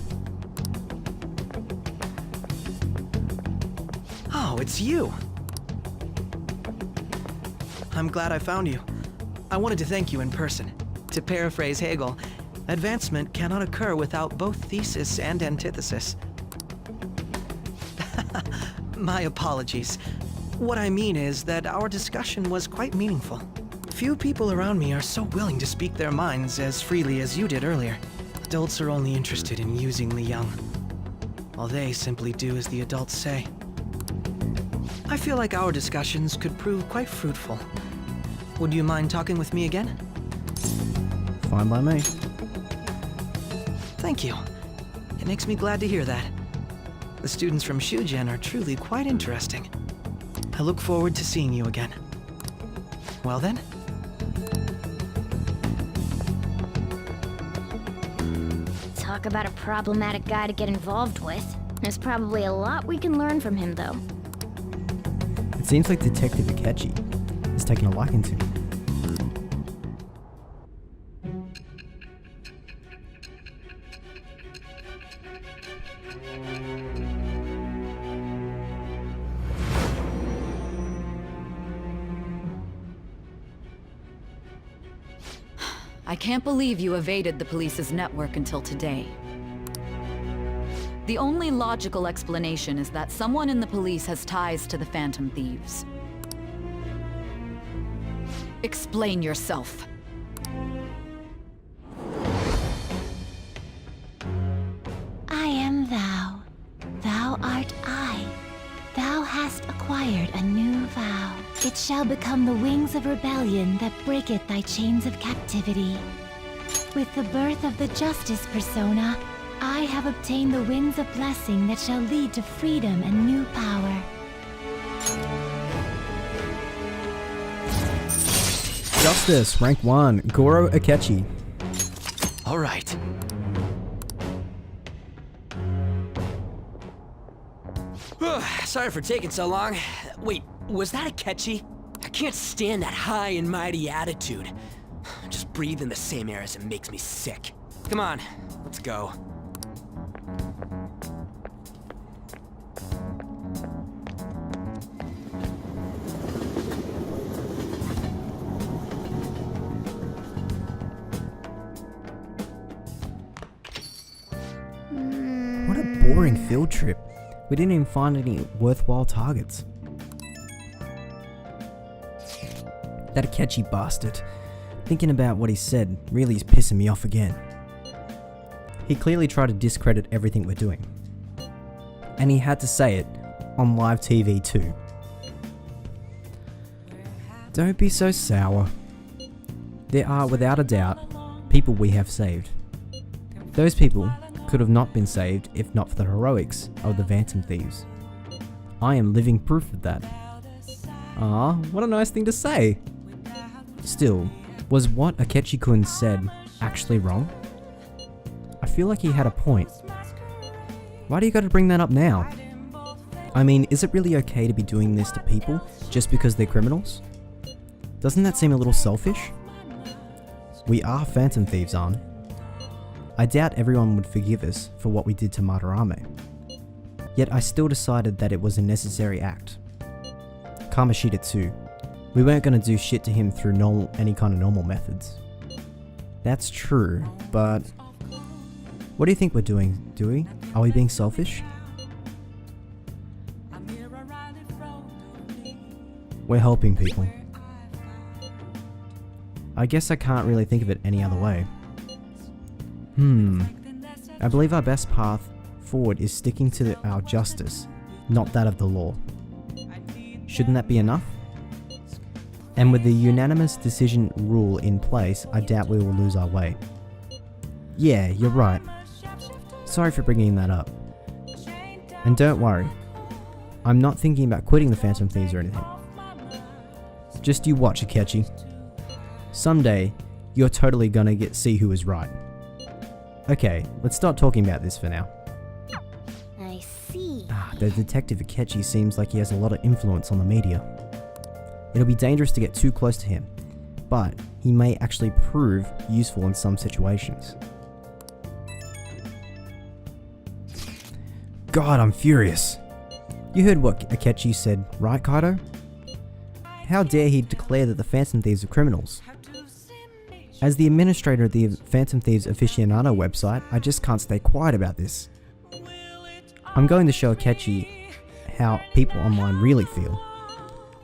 Speaker 11: Oh, it's you! I'm glad I found you. I wanted to thank you in person. To paraphrase Hegel, advancement cannot occur without both thesis and antithesis. My apologies. What I mean is that our discussion was quite meaningful. Few people around me are so willing to speak their minds as freely as you did earlier. Adults are only interested in using the young. while they simply do as the adults say. I feel like our discussions could prove quite fruitful. Would you mind talking with me again?
Speaker 1: Fine by me.
Speaker 11: Thank you. It makes me glad to hear that. The students from Shugen are truly quite interesting. I look forward to seeing you again. Well then.
Speaker 2: Talk about a problematic guy to get involved with. There's probably a lot we can learn from him, though.
Speaker 1: It seems like Detective Akechi has taken a liking to me.
Speaker 12: I can't believe you evaded the police's network until today. The only logical explanation is that someone in the police has ties to the Phantom Thieves. Explain yourself.
Speaker 2: I am thou. Thou art I. Thou hast acquired a new vow. It shall become the wings of rebellion that breaketh thy chains of captivity. With the birth of the Justice persona, I have obtained the winds of blessing that shall lead to freedom and new power.
Speaker 1: Justice, rank 1, Goro Akechi.
Speaker 3: All right. Sorry for taking so long. Wait, was that Akechi? I can't stand that high and mighty attitude. Just breathing the same air as him makes me sick. Come on, let's go.
Speaker 1: What a boring field trip. We didn't even find any worthwhile targets. That Akechi bastard. Thinking about what he said really is pissing me off again. He clearly tried to discredit everything we're doing. And he had to say it on live TV too. Don't be so sour. There are, without a doubt, people we have saved. Those people could have not been saved if not for the heroics of the Phantom Thieves. I am living proof of that. Ah, what a nice thing to say. Still, was what Akechi-kun said actually wrong? I feel like he had a point. Why do you gotta bring that up now? I mean, is it really okay to be doing this to people just because they're criminals? Doesn't that seem a little selfish? We are Phantom Thieves, aren't? I doubt everyone would forgive us for what we did to Madarame. Yet I still decided that it was a necessary act. Kamoshida too. We weren't gonna do shit to him through any kind of normal methods. That's true, but... What do you think we're doing, Dewey? Are we being selfish? We're helping people. I guess I can't really think of it any other way. I believe our best path forward is sticking to our justice, not that of the law. Shouldn't that be enough? And with the unanimous decision rule in place, I doubt we will lose our way. Yeah, you're right. Sorry for bringing that up. And don't worry, I'm not thinking about quitting the Phantom Thieves or anything. Just you watch, Akechi. Someday, you're totally gonna see who is right. Okay, let's start talking about this for now.
Speaker 2: I see.
Speaker 1: The Detective Akechi seems like he has a lot of influence on the media. It'll be dangerous to get too close to him, but he may actually prove useful in some situations. God, I'm furious. You heard what Akechi said, right, Kaido? How dare he declare that the Phantom Thieves are criminals? As the administrator of the Phantom Thieves aficionado website, I just can't stay quiet about this. I'm going to show Akechi how people online really feel.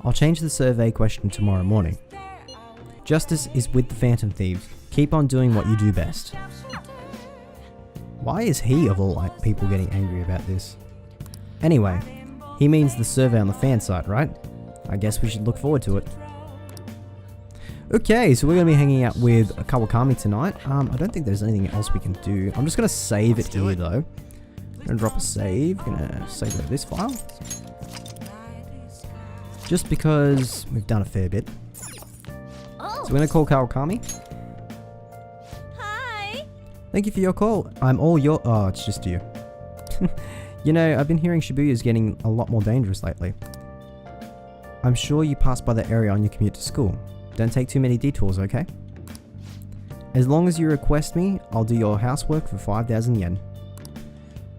Speaker 1: I'll change the survey question tomorrow morning. Justice is with the Phantom Thieves. Keep on doing what you do best. Why is he of all people getting angry about this? Anyway, he means the survey on the fan site, right? I guess we should look forward to it. Okay, so we're going to be hanging out with Kawakami tonight. I don't think there's anything else we can do. I'm just going to save it here, though. I'm going to drop a save. I'm going to save it this file. Just because we've done a fair bit. So we're going to call Kawakami.
Speaker 5: Hi!
Speaker 1: Thank you for your call. I'm all your... Oh, it's just you. You know, I've been hearing Shibuya is getting a lot more dangerous lately. I'm sure you pass by the area on your commute to school. Don't take too many detours, okay? As long as you request me, I'll do your housework for 5,000 yen.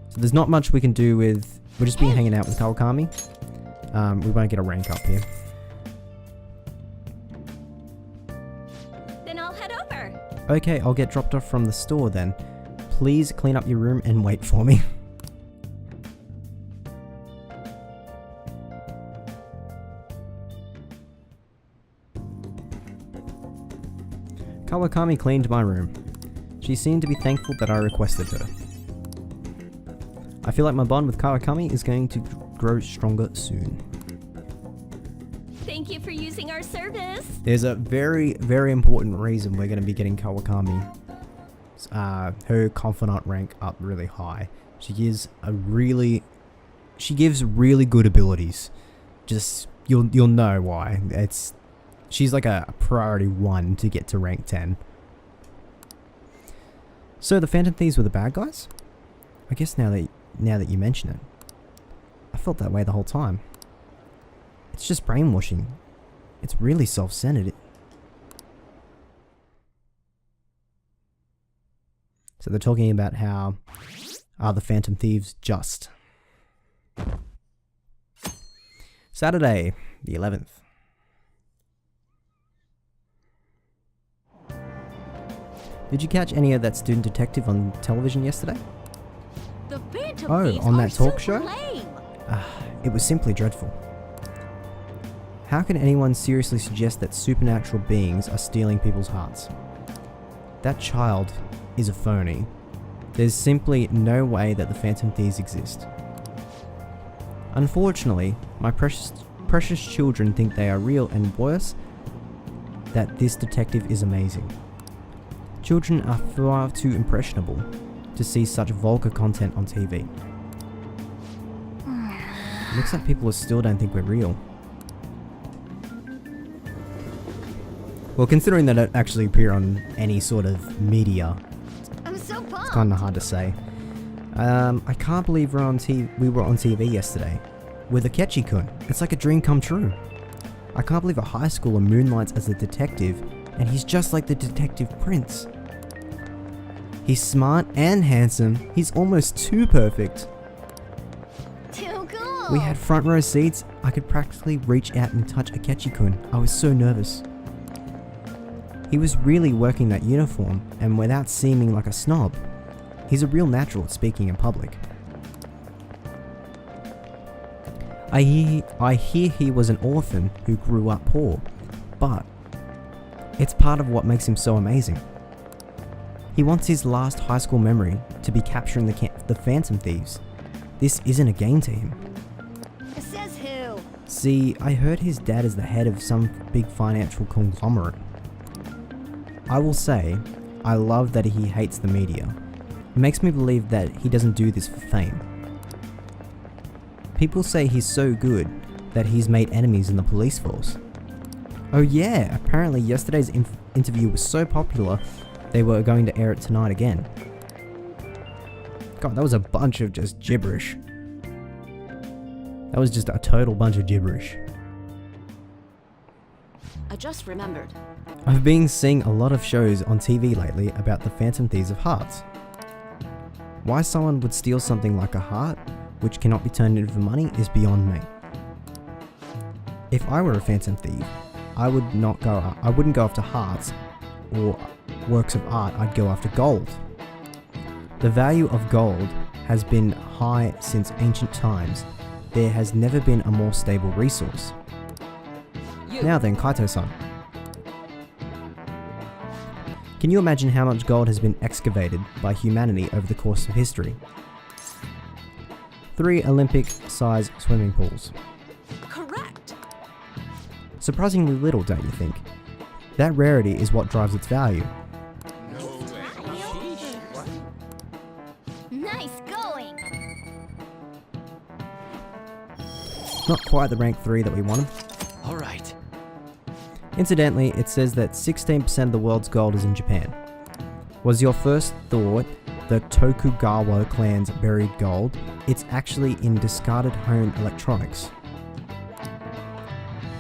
Speaker 1: So there's not much we can do with... We'll just be hanging out with Kawakami. We won't get a rank up here.
Speaker 5: Then I'll head over.
Speaker 1: Okay, I'll get dropped off from the store then. Please clean up your room and wait for me. Kawakami cleaned my room. She seemed to be thankful that I requested her. I feel like my bond with Kawakami is going to grow stronger soon.
Speaker 5: Thank you for using our service.
Speaker 1: There's a very, very important reason we're going to be getting Kawakami her confidant rank up really high. She gives really good abilities. Just you'll know why. She's like a priority 1 to get to rank 10. So the Phantom Thieves were the bad guys? I guess now that you mention it. I felt that way the whole time. It's just brainwashing. It's really self-centered. So they're talking about how are the Phantom Thieves just. Saturday, the 11th. Did you catch any of that student detective on television yesterday?
Speaker 8: The Phantom
Speaker 1: Oh, on that talk show? It was simply dreadful. How can anyone seriously suggest that supernatural beings are stealing people's hearts? That child is a phony. There's simply no way that the Phantom Thieves exist. Unfortunately, my precious children think they are real, and worse, that this detective is amazing. Children are far too impressionable to see such vulgar content on TV. Looks like people still don't think we're real. Well, considering they don't actually appear on any sort of media,
Speaker 8: I'm so pumped.
Speaker 1: it's kind of hard to say. I can't believe we were on TV yesterday with Akechi-kun. It's like a dream come true. I can't believe a high schooler moonlights as a detective, and he's just like the detective prince. He's smart and handsome. He's almost too perfect.
Speaker 8: Too cool.
Speaker 1: We had front row seats. I could practically reach out and touch Akechi-kun. I was so nervous. He was really working that uniform, and without seeming like a snob. He's a real natural at speaking in public. I hear he was an orphan who grew up poor, but it's part of what makes him so amazing. He wants his last high school memory to be capturing the Phantom Thieves. This isn't a game to him.
Speaker 8: Says who?
Speaker 1: See, I heard his dad is the head of some big financial conglomerate. I will say, I love that he hates the media. It makes me believe that he doesn't do this for fame. People say he's so good that he's made enemies in the police force. Oh yeah, apparently yesterday's interview was so popular, they were going to air it tonight again. God, that was a bunch of just gibberish. That was just a total bunch of gibberish.
Speaker 12: I just remembered.
Speaker 1: I've been seeing a lot of shows on TV lately about the Phantom Thieves of Hearts. Why someone would steal something like a heart, which cannot be turned into money, is beyond me. If I were a Phantom Thief, I wouldn't go after hearts or works of art, I'd go after gold. The value of gold has been high since ancient times. There has never been a more stable resource. Now then, Kaito-san. Can you imagine how much gold has been excavated by humanity over the course of history? 3 Olympic-size swimming pools.
Speaker 5: Correct.
Speaker 1: Surprisingly little, don't you think? That rarity is what drives its value.
Speaker 2: Nice going!
Speaker 1: Not quite the rank 3 that we wanted.
Speaker 3: All right.
Speaker 1: Incidentally, it says that 16% of the world's gold is in Japan. Was your first thought the Tokugawa clan's buried gold? It's actually in discarded home electronics.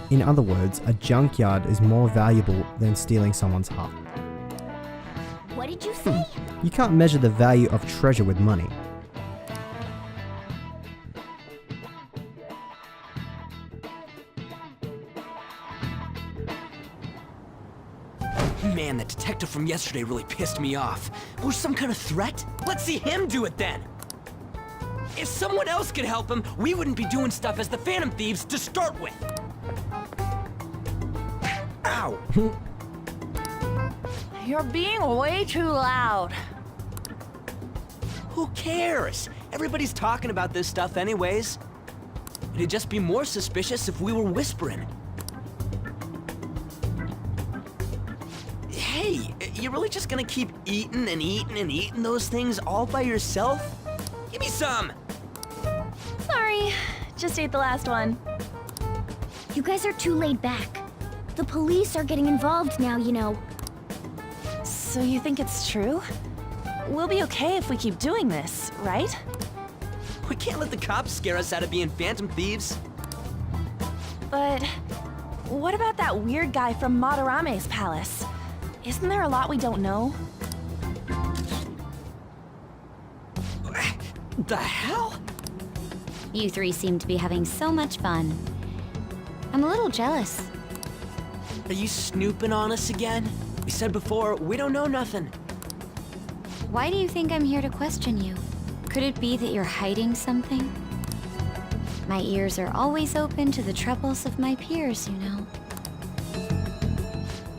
Speaker 1: In other words, a junkyard is more valuable than stealing someone's heart.
Speaker 2: What did you say?
Speaker 1: You can't measure the value of treasure with money.
Speaker 3: Man, that detective from yesterday really pissed me off. Was some kind of threat? Let's see him do it then! If someone else could help him, we wouldn't be doing stuff as the Phantom Thieves to start with! Ow!
Speaker 9: You're being way too loud.
Speaker 3: Who cares? Everybody's talking about this stuff anyways. It'd just be more suspicious if we were whispering. Hey, you really just gonna keep eating and eating and eating those things all by yourself? Give me some!
Speaker 9: Sorry, just ate the last one.
Speaker 2: You guys are too laid back. The police are getting involved now, you know.
Speaker 9: So you think it's true? We'll be okay if we keep doing this, right?
Speaker 3: We can't let the cops scare us out of being Phantom Thieves.
Speaker 9: But what about that weird guy from Madarame's palace? Isn't there a lot we don't know?
Speaker 3: The hell?
Speaker 2: You 3 seem to be having so much fun. I'm a little jealous.
Speaker 3: Are you snooping on us again? We said before, we don't know nothing.
Speaker 2: Why do you think I'm here to question you? Could it be that you're hiding something? My ears are always open to the troubles of my peers, you know.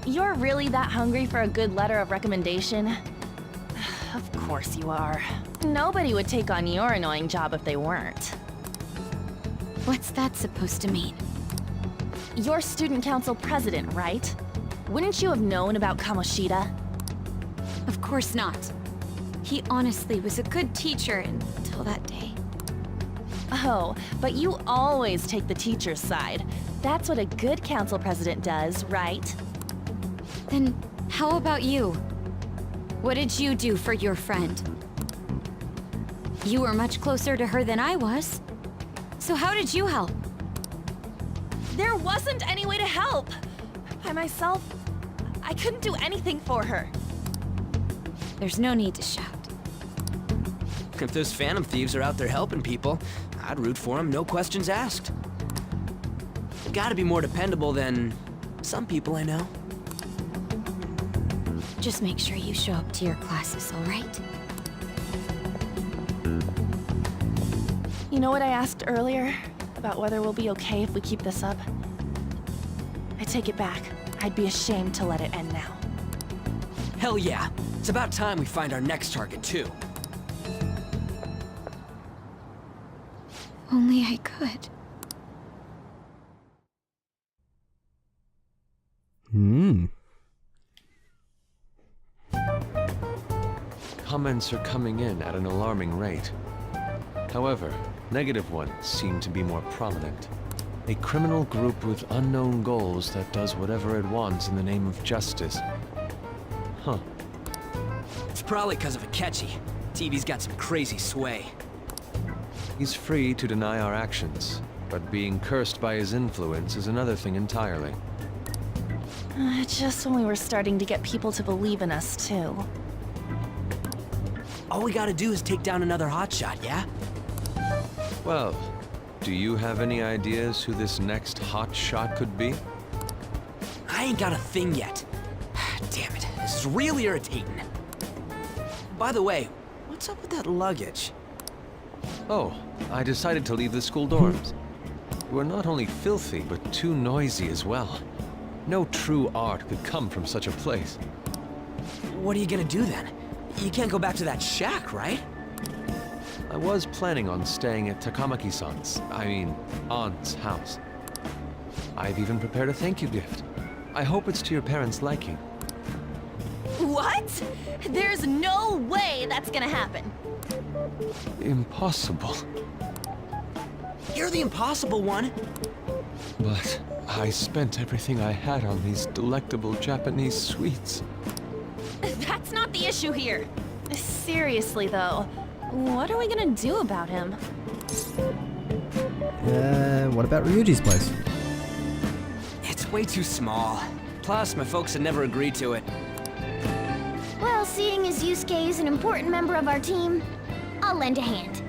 Speaker 9: You're really that hungry for a good letter of recommendation? Of course you are. Nobody would take on your annoying job if they weren't.
Speaker 2: What's that supposed to mean?
Speaker 9: You're student council president, right? Wouldn't you have known about Kamoshida?
Speaker 2: Of course not. He honestly was a good teacher until that day.
Speaker 9: Oh, but you always take the teacher's side. That's what a good council president does, right?
Speaker 2: Then how about you? What did you do for your friend? You were much closer to her than I was. So how did you help?
Speaker 9: There wasn't any way to help. By myself, I couldn't do anything for her.
Speaker 2: There's no need to shout.
Speaker 3: If those Phantom Thieves are out there helping people, I'd root for them, no questions asked. Gotta be more dependable than some people I know.
Speaker 2: Just make sure you show up to your classes, all right?
Speaker 9: You know what I asked earlier? About whether we'll be okay if we keep this up? I take it back. I'd be ashamed to let it end now.
Speaker 3: Hell yeah. It's about time we find our next target, too.
Speaker 2: Only I could.
Speaker 7: Comments are coming in at an alarming rate. However, negative ones seem to be more prominent. A criminal group with unknown goals that does whatever it wants in the name of justice. Huh.
Speaker 3: It's probably because of Akechi. TV's got some crazy sway.
Speaker 7: He's free to deny our actions, but being cursed by his influence is another thing entirely.
Speaker 9: Just when we were starting to get people to believe in us, too.
Speaker 3: All we gotta do is take down another hotshot, yeah?
Speaker 7: Well, do you have any ideas who this next hotshot could be?
Speaker 3: I ain't got a thing yet. Damn it, this is really irritating. By the way, what's up with that luggage?
Speaker 7: Oh, I decided to leave the school dorms. We're not only filthy, but too noisy as well. No true art could come from such a place.
Speaker 3: What are you gonna do then? You can't go back to that shack, right?
Speaker 13: I was planning on staying at Takamaki-san's, aunt's house. I've even prepared a thank you gift. I hope it's to your parents' liking.
Speaker 9: What? There's no way that's gonna happen.
Speaker 13: Impossible.
Speaker 3: You're the impossible one.
Speaker 13: But I spent everything I had on these delectable Japanese sweets.
Speaker 9: That's not the issue here. Seriously, though, what are we gonna do about him?
Speaker 1: What about Ryuji's place?
Speaker 3: It's way too small. Plus, my folks had never agreed to it.
Speaker 2: Well, seeing as Yusuke is an important member of our team, I'll lend a hand.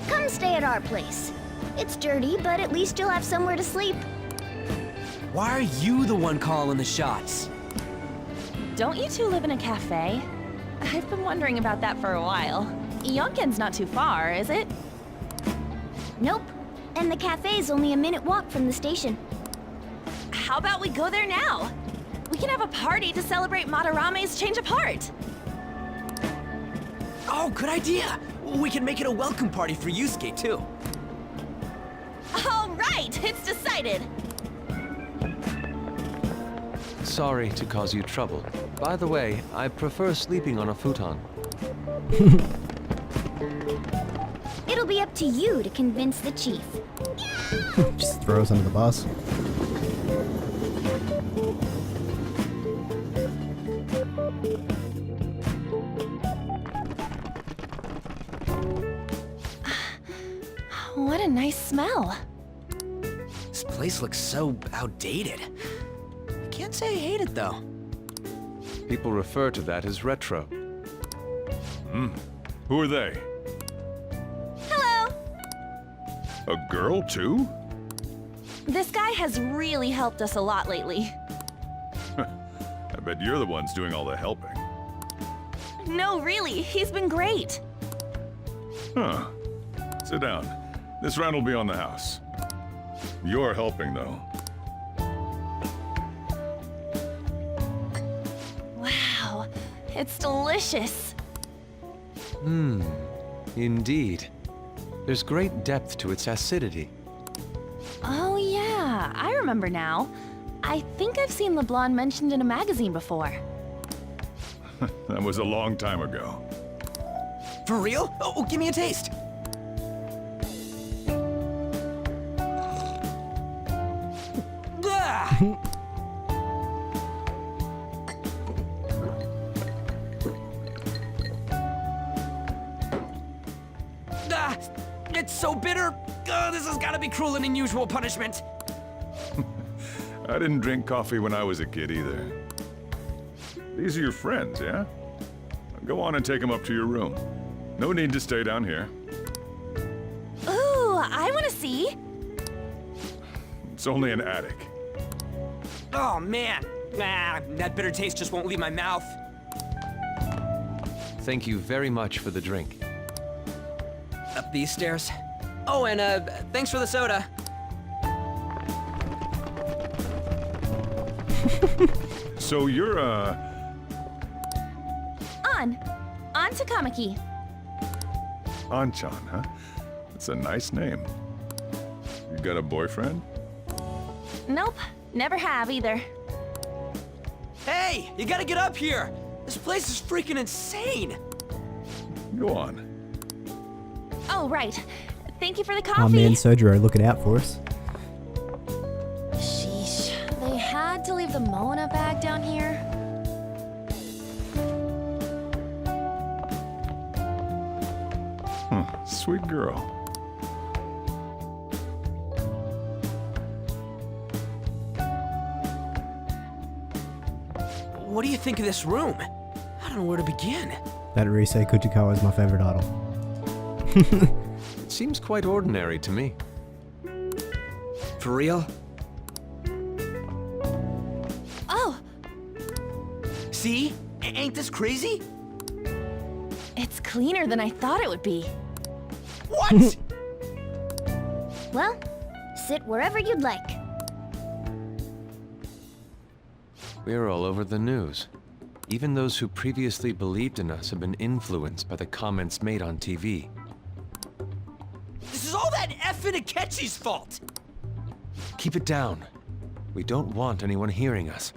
Speaker 2: Come stay at our place. It's dirty, but at least you'll have somewhere to sleep.
Speaker 3: Why are you the one calling the shots?
Speaker 9: Don't you two live in a cafe? I've been wondering about that for a while. Yonken's not too far, is it?
Speaker 2: Nope. And the cafe's only a minute walk from the station.
Speaker 9: How about we go there now? We can have a party to celebrate Madarame's change of heart.
Speaker 3: Oh, good idea. We can make it a welcome party for Yusuke, too.
Speaker 9: All right, it's decided.
Speaker 13: Sorry to cause you trouble. By the way, I prefer sleeping on a futon.
Speaker 2: It'll be up to you to convince the chief.
Speaker 1: Just throw us under the bus.
Speaker 9: What a nice smell.
Speaker 3: This place looks so outdated. Can't say I hate it, though.
Speaker 13: People refer to that as retro.
Speaker 7: Who are they?
Speaker 9: Hello.
Speaker 7: A girl, too?
Speaker 9: This guy has really helped us a lot lately.
Speaker 7: I bet you're the ones doing all the helping.
Speaker 9: No, really, he's been great.
Speaker 7: Huh. Sit down. This round will be on the house. You're helping, though.
Speaker 9: Wow, it's delicious.
Speaker 13: Indeed. There's great depth to its acidity.
Speaker 9: Oh yeah, I remember now. I think I've seen LeBlanc mentioned in a magazine before.
Speaker 7: That was a long time ago.
Speaker 3: For real? Oh, give me a taste. It's so bitter. This has got to be cruel and unusual punishment.
Speaker 7: I didn't drink coffee when I was a kid either. These are your friends, yeah? Go on and take them up to your room. No need to stay down here.
Speaker 9: Ooh, I want to see.
Speaker 7: It's only an attic.
Speaker 3: Oh, man. That bitter taste just won't leave my mouth.
Speaker 13: Thank you very much for the drink.
Speaker 3: Up these stairs. Oh, and thanks for the soda.
Speaker 7: So you're,
Speaker 9: On Takamaki.
Speaker 7: Anchan, huh? That's a nice name. You got a boyfriend?
Speaker 9: Nope, never have either.
Speaker 3: Hey, you gotta get up here. This place is freaking insane.
Speaker 7: Go on.
Speaker 9: Oh, right. Thank you for the
Speaker 1: Oh
Speaker 9: coffee.
Speaker 1: man, Sojiro looking out for us.
Speaker 9: Sheesh, they had to leave the Mona bag down here.
Speaker 7: Sweet girl.
Speaker 3: What do you think of this room? I don't know where to begin.
Speaker 1: That Rise Kuchikawa is my favorite idol.
Speaker 13: It seems quite ordinary to me.
Speaker 3: For real?
Speaker 9: Oh,
Speaker 3: See? Ain't this crazy?
Speaker 9: it's cleaner than I thought it would be.
Speaker 3: What?
Speaker 2: Well, sit wherever you'd like.
Speaker 13: We're all over the news. Even those who previously believed in us have been influenced by the comments made on TV.
Speaker 3: This is all that effing Akechi's fault!
Speaker 13: Keep it down. We don't want anyone hearing us.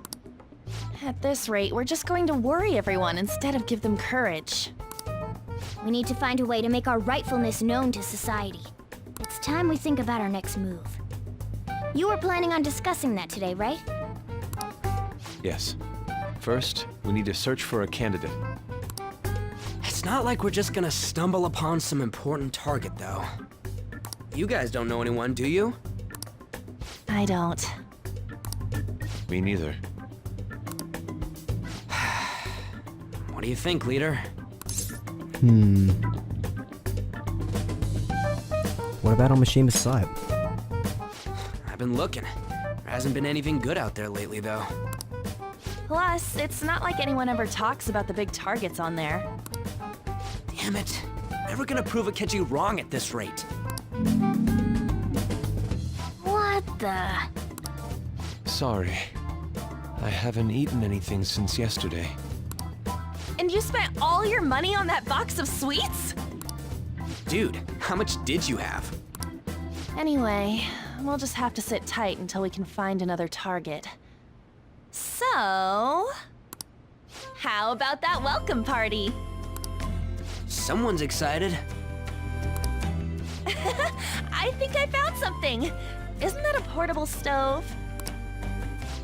Speaker 9: At this rate, we're just going to worry everyone instead of give them courage.
Speaker 2: We need to find a way to make our rightfulness known to society. It's time we think about our next move. You were planning on discussing that today, right?
Speaker 13: Yes. First, we need to search for a candidate.
Speaker 11: It's not like we're just gonna stumble upon some important target, though. You guys don't know anyone, do you?
Speaker 9: I don't.
Speaker 13: Me neither.
Speaker 11: What do you think, leader?
Speaker 1: What about on Mishima's side?
Speaker 11: I've been looking. There hasn't been anything good out there lately, though.
Speaker 9: Plus, it's not like anyone ever talks about the big targets on there.
Speaker 11: Damn it. Never gonna prove Akechi wrong at this rate.
Speaker 2: What the?
Speaker 13: Sorry. I haven't eaten anything since yesterday.
Speaker 9: And you spent all your money on that box of sweets?
Speaker 11: Dude, how much did you have?
Speaker 9: Anyway, we'll just have to sit tight until we can find another target. So, how about that welcome party?
Speaker 11: Someone's excited.
Speaker 9: I think I found something. Isn't that a portable stove?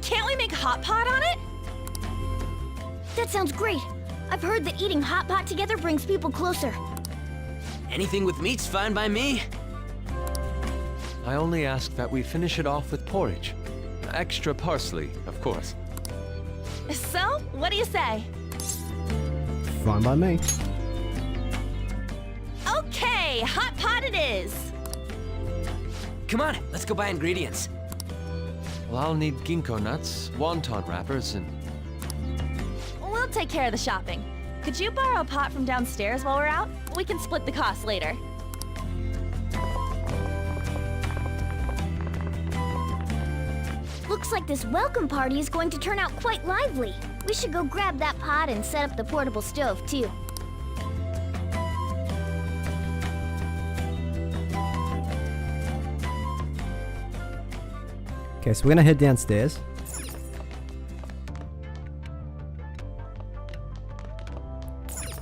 Speaker 9: Can't we make hot pot on it?
Speaker 2: That sounds great. I've heard that eating hot pot together brings people closer.
Speaker 11: Anything with meat's fine by me.
Speaker 13: I only ask that we finish it off with porridge. Extra parsley, of course.
Speaker 9: So, what do you say?
Speaker 1: Fine by me.
Speaker 9: Okay, hot pot it is.
Speaker 11: Come on, let's go buy ingredients.
Speaker 13: Well, I'll need ginkgo nuts, wonton wrappers, and...
Speaker 9: We'll take care of the shopping. Could you borrow a pot from downstairs while we're out? We can split the cost later.
Speaker 2: Looks like this welcome party is going to turn out quite lively. We should go grab that pot and set up the portable stove, too.
Speaker 1: Okay, so we're gonna head downstairs.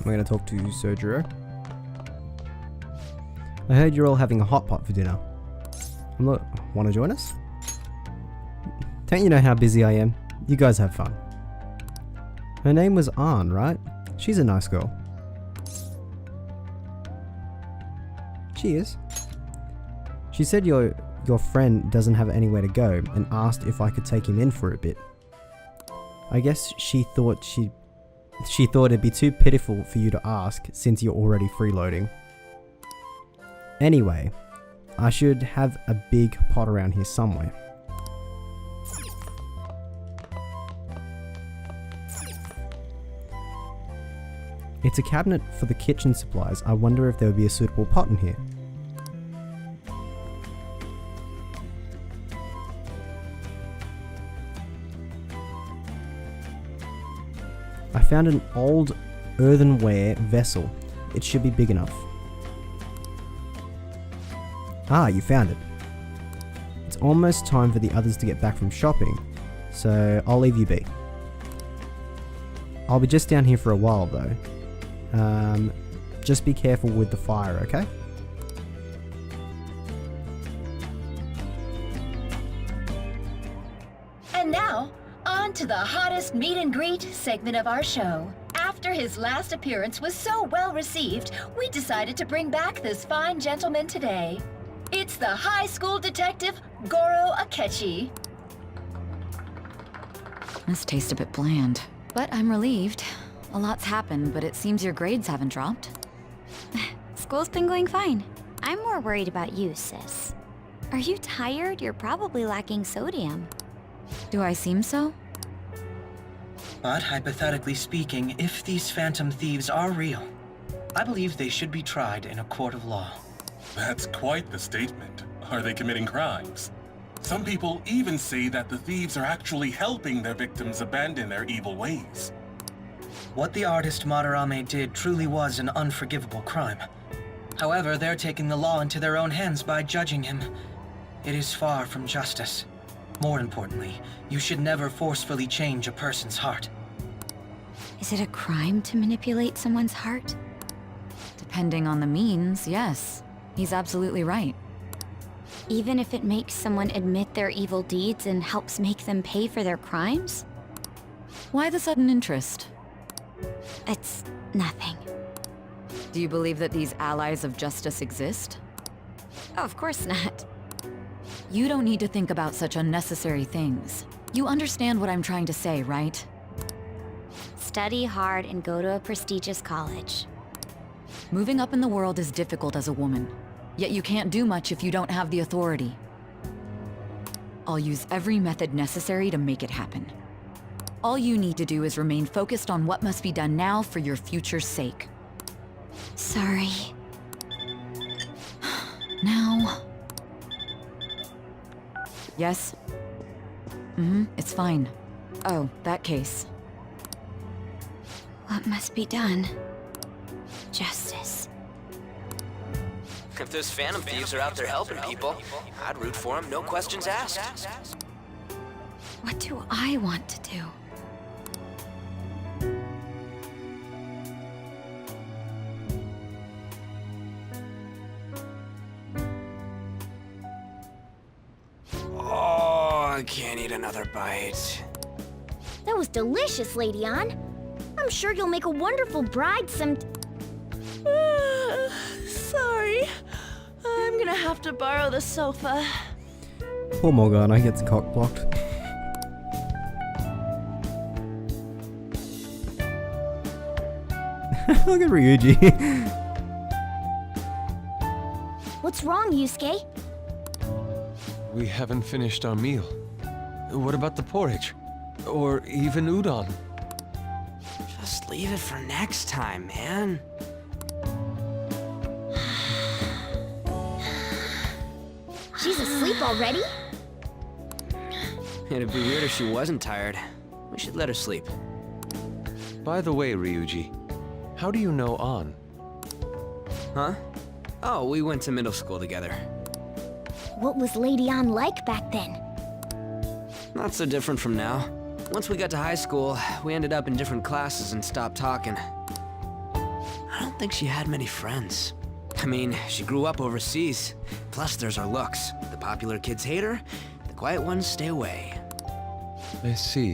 Speaker 1: We're gonna talk to Sojiro. I heard you're all having a hot pot for dinner. Wanna join us? Don't you know how busy I am? You guys have fun. Her name was Ann, right? She's a nice girl. She is. She said your friend doesn't have anywhere to go and asked if I could take him in for a bit. I guess she thought it'd be too pitiful for you to ask since you're already freeloading. Anyway, I should have a big pot around here somewhere. It's a cabinet for the kitchen supplies. I wonder if there would be a suitable pot in here. I found an old earthenware vessel. It should be big enough. Ah, you found it. It's almost time for the others to get back from shopping, so I'll leave you be. I'll be just down here for a while though. Just be careful with the fire, okay?
Speaker 8: And now, on to the hottest meet and greet segment of our show. After his last appearance was so well received, we decided to bring back this fine gentleman today. It's the high school detective, Goro Akechi.
Speaker 12: This tastes a bit bland, but I'm relieved. A lot's happened, but it seems your grades haven't dropped.
Speaker 2: School's been going fine. I'm more worried about you, sis. Are you tired? You're probably lacking sodium.
Speaker 12: Do I seem so?
Speaker 11: But hypothetically speaking, if these phantom thieves are real, I believe they should be tried in a court of law.
Speaker 10: That's quite the statement. Are they committing crimes? Some people even say that the thieves are actually helping their victims abandon their evil ways.
Speaker 11: What the artist Madarame did truly was an unforgivable crime. However, they're taking the law into their own hands by judging him. It is far from justice. More importantly, you should never forcefully change a person's heart.
Speaker 12: Is it a crime to manipulate someone's heart? Depending on the means, yes. He's absolutely right.
Speaker 2: Even if it makes someone admit their evil deeds and helps make them pay for their crimes?
Speaker 12: Why the sudden interest?
Speaker 2: It's nothing.
Speaker 12: Do you believe that these allies of justice exist?
Speaker 2: Of course not.
Speaker 12: You don't need to think about such unnecessary things. You understand what I'm trying to say, right?
Speaker 2: Study hard and go to a prestigious college.
Speaker 12: Moving up in the world is difficult as a woman, yet you can't do much if you don't have the authority. I'll use every method necessary to make it happen. All you need to do is remain focused on what must be done now for your future's sake.
Speaker 2: Sorry.
Speaker 12: Now... Yes? It's fine. Oh, that case.
Speaker 2: What must be done? Justice.
Speaker 3: If those phantom thieves are out there helping people, I'd root for them, no questions asked.
Speaker 2: What do I want to do?
Speaker 3: Oh, I can't eat another bite.
Speaker 14: That was delicious, Lady Ann. I'm sure you'll make a wonderful bride
Speaker 9: Sorry. I'm gonna have to borrow the sofa.
Speaker 1: Poor Morgana gets cock blocked. Look at Ryuji.
Speaker 14: What's wrong, Yusuke?
Speaker 13: We haven't finished our meal. What about the porridge? Or even udon?
Speaker 3: Just leave it for next time, man.
Speaker 14: She's asleep already?
Speaker 3: It'd be weird if she wasn't tired. We should let her sleep.
Speaker 13: By the way, Ryuji, how do you know An?
Speaker 3: Huh? Oh, we went to middle school together.
Speaker 14: What was Lady Ann like back then?
Speaker 3: Not so different from now. Once we got to high school, we ended up in different classes and stopped talking. I don't think she had many friends. I mean, she grew up overseas. Plus, there's her looks. The popular kids hate her, the quiet ones stay away.
Speaker 13: I see.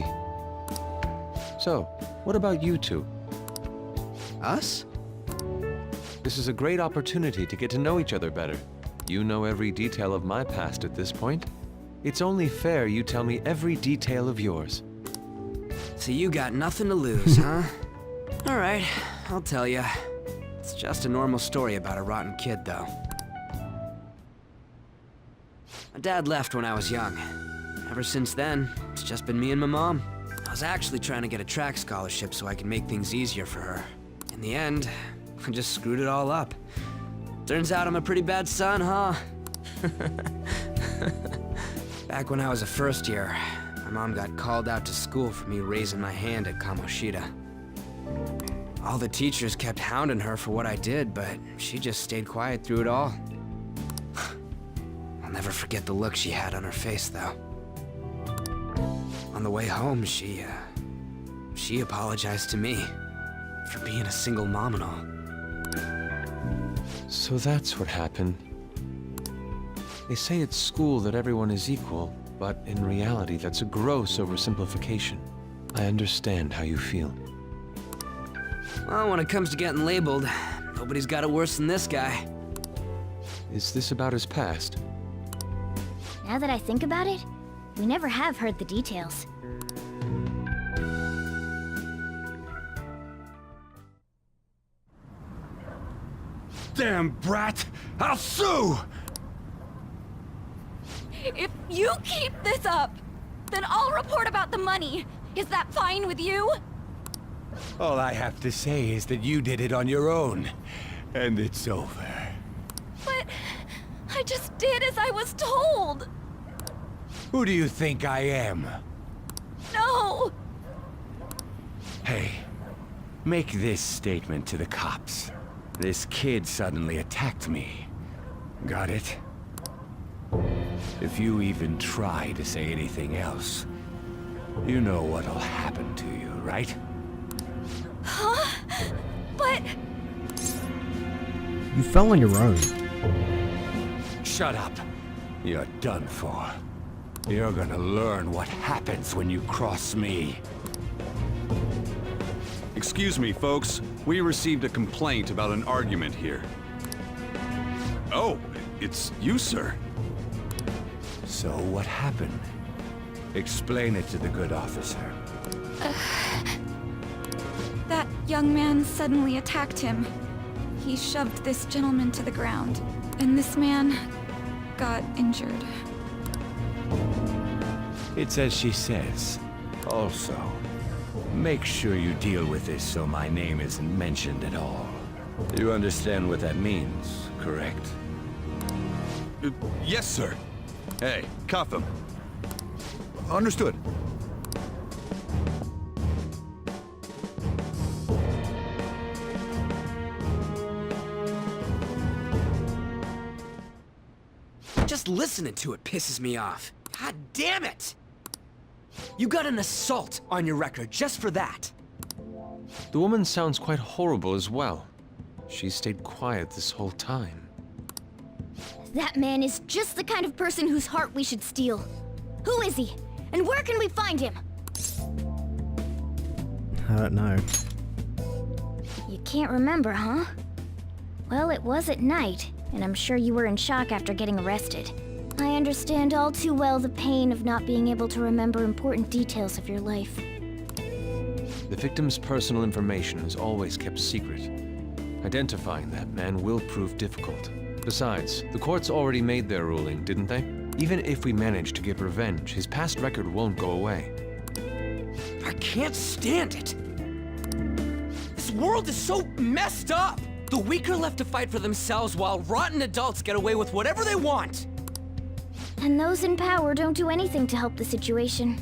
Speaker 13: So, what about you two?
Speaker 3: Us?
Speaker 13: This is a great opportunity to get to know each other better. You know every detail of my past at this point. It's only fair you tell me every detail of yours.
Speaker 3: So you got nothing to lose, huh? Alright, I'll tell you. It's just a normal story about a rotten kid, though. My dad left when I was young. Ever since then, it's just been me and my mom. I was actually trying to get a track scholarship so I could make things easier for her. In the end, I just screwed it all up. Turns out I'm a pretty bad son, huh? Back when I was a first year, my mom got called out to school for me raising my hand at Kamoshida. All the teachers kept hounding her for what I did, but she just stayed quiet through it all. I'll never forget the look she had on her face, though. On the way home, she apologized to me for being a single mom and all.
Speaker 13: So that's what happened. They say at school that everyone is equal, but in reality that's a gross oversimplification. I understand how you feel.
Speaker 3: Well, when it comes to getting labeled, nobody's got it worse than this guy.
Speaker 13: Is this about his past?
Speaker 14: Now that I think about it, we never have heard the details.
Speaker 6: Damn brat! I'll sue!
Speaker 8: If you keep this up, then I'll report about the money. Is that fine with you?
Speaker 15: All I have to say is that you did it on your own, and it's over.
Speaker 8: But I just did as I was told.
Speaker 15: Who do you think I am?
Speaker 8: No!
Speaker 15: Hey, Make this statement to the cops. This kid suddenly attacked me. Got it? If you even try to say anything else, you know what'll happen to you, right?
Speaker 9: Huh? But...
Speaker 1: You fell on your own.
Speaker 15: Shut up. You're done for. You're gonna learn what happens when you cross me.
Speaker 16: Excuse me, folks. We received a complaint about an argument here. Oh, it's you, sir.
Speaker 15: So what happened? Explain it to the good officer.
Speaker 17: That young man suddenly attacked him. He shoved this gentleman to the ground, and this man got injured.
Speaker 15: It's as she says. Also, make sure you deal with this so my name isn't mentioned at all. You understand what that means, correct?
Speaker 16: Yes, sir. Hey, cuff him. Understood.
Speaker 3: Just listening to it pisses me off. God damn it! You got an assault on your record just for that.
Speaker 13: The woman sounds quite horrible as well. She stayed quiet this whole time.
Speaker 14: That man is just the kind of person whose heart we should steal. Who is he? And where can we find him?
Speaker 1: I don't know.
Speaker 14: You can't remember, huh? Well, it was at night, and I'm sure you were in shock after getting arrested. I understand all too well the pain of not being able to remember important details of your life.
Speaker 13: The victim's personal information is always kept secret. Identifying that man will prove difficult. Besides, the courts already made their ruling, didn't they? Even if we manage to get revenge, his past record won't go away.
Speaker 3: I can't stand it. This world is so messed up. The weak are left to fight for themselves while rotten adults get away with whatever they want.
Speaker 14: And those in power don't do anything to help the situation.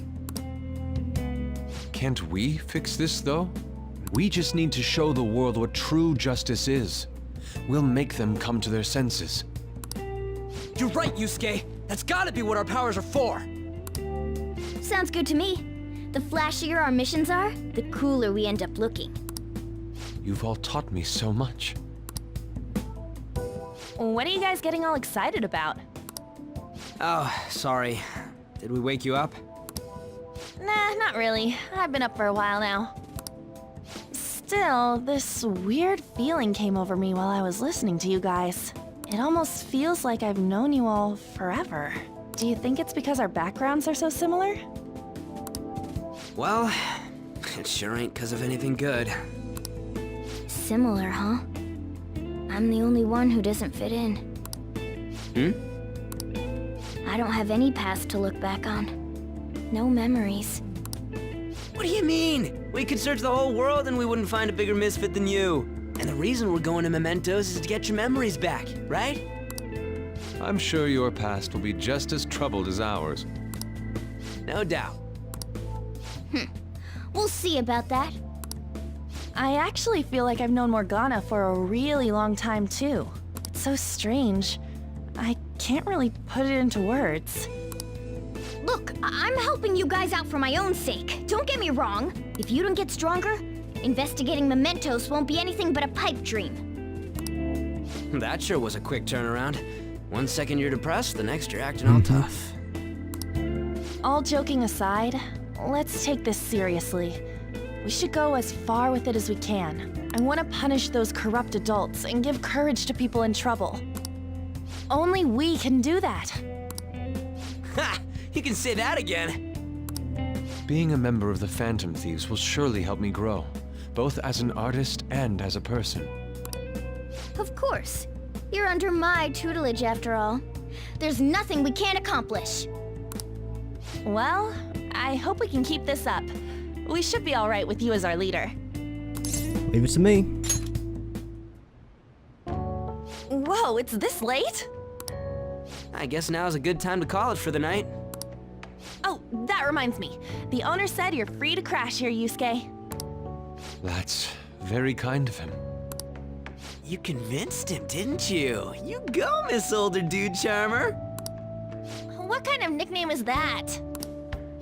Speaker 13: Can't we fix this, though? We just need to show the world what true justice is. We'll make them come to their senses.
Speaker 3: You're right, Yusuke. That's gotta be what our powers are for.
Speaker 14: Sounds good to me. The flashier our missions are, the cooler we end up looking.
Speaker 13: You've all taught me so much.
Speaker 9: What are you guys getting all excited about?
Speaker 3: Oh, sorry. Did we wake you up?
Speaker 9: Nah, not really. I've been up for a while now. Still, this weird feeling came over me while I was listening to you guys. It almost feels like I've known you all forever. Do you think it's because our backgrounds are so similar?
Speaker 3: Well, it sure ain't because of anything good.
Speaker 14: Similar, huh? I'm the only one who doesn't fit in. I don't have any past to look back on. No memories.
Speaker 3: What do you mean? We could search the whole world and we wouldn't find a bigger misfit than you. And the reason we're going to Mementos is to get your memories back, right?
Speaker 13: I'm sure your past will be just as troubled as ours.
Speaker 3: No doubt.
Speaker 14: We'll see about that.
Speaker 9: I actually feel like I've known Morgana for a really long time, too. It's so strange. I can't really put it into words.
Speaker 14: Look, I'm helping you guys out for my own sake. Don't get me wrong. If you don't get stronger, investigating Mementos won't be anything but a pipe dream.
Speaker 3: That sure was a quick turnaround. 1 second you're depressed, the next you're acting all tough.
Speaker 9: All joking aside, let's take this seriously. We should go as far with it as we can. I want to punish those corrupt adults and give courage to people in trouble. Only we can do that.
Speaker 3: Ha! You can say that again.
Speaker 13: Being a member of the Phantom Thieves will surely help me grow, both as an artist and as a person.
Speaker 14: Of course. You're under my tutelage after all. There's nothing we can't accomplish.
Speaker 9: Well, I hope we can keep this up. We should be all right with you as our leader.
Speaker 1: Leave it to me.
Speaker 9: Whoa, it's this late?
Speaker 3: I guess now's a good time to call it for the night.
Speaker 9: Oh, that reminds me. The owner said you're free to crash here, Yusuke.
Speaker 13: That's Very kind of him.
Speaker 3: You convinced him, didn't you? You go, Miss Older Dude Charmer.
Speaker 14: What kind of nickname is that?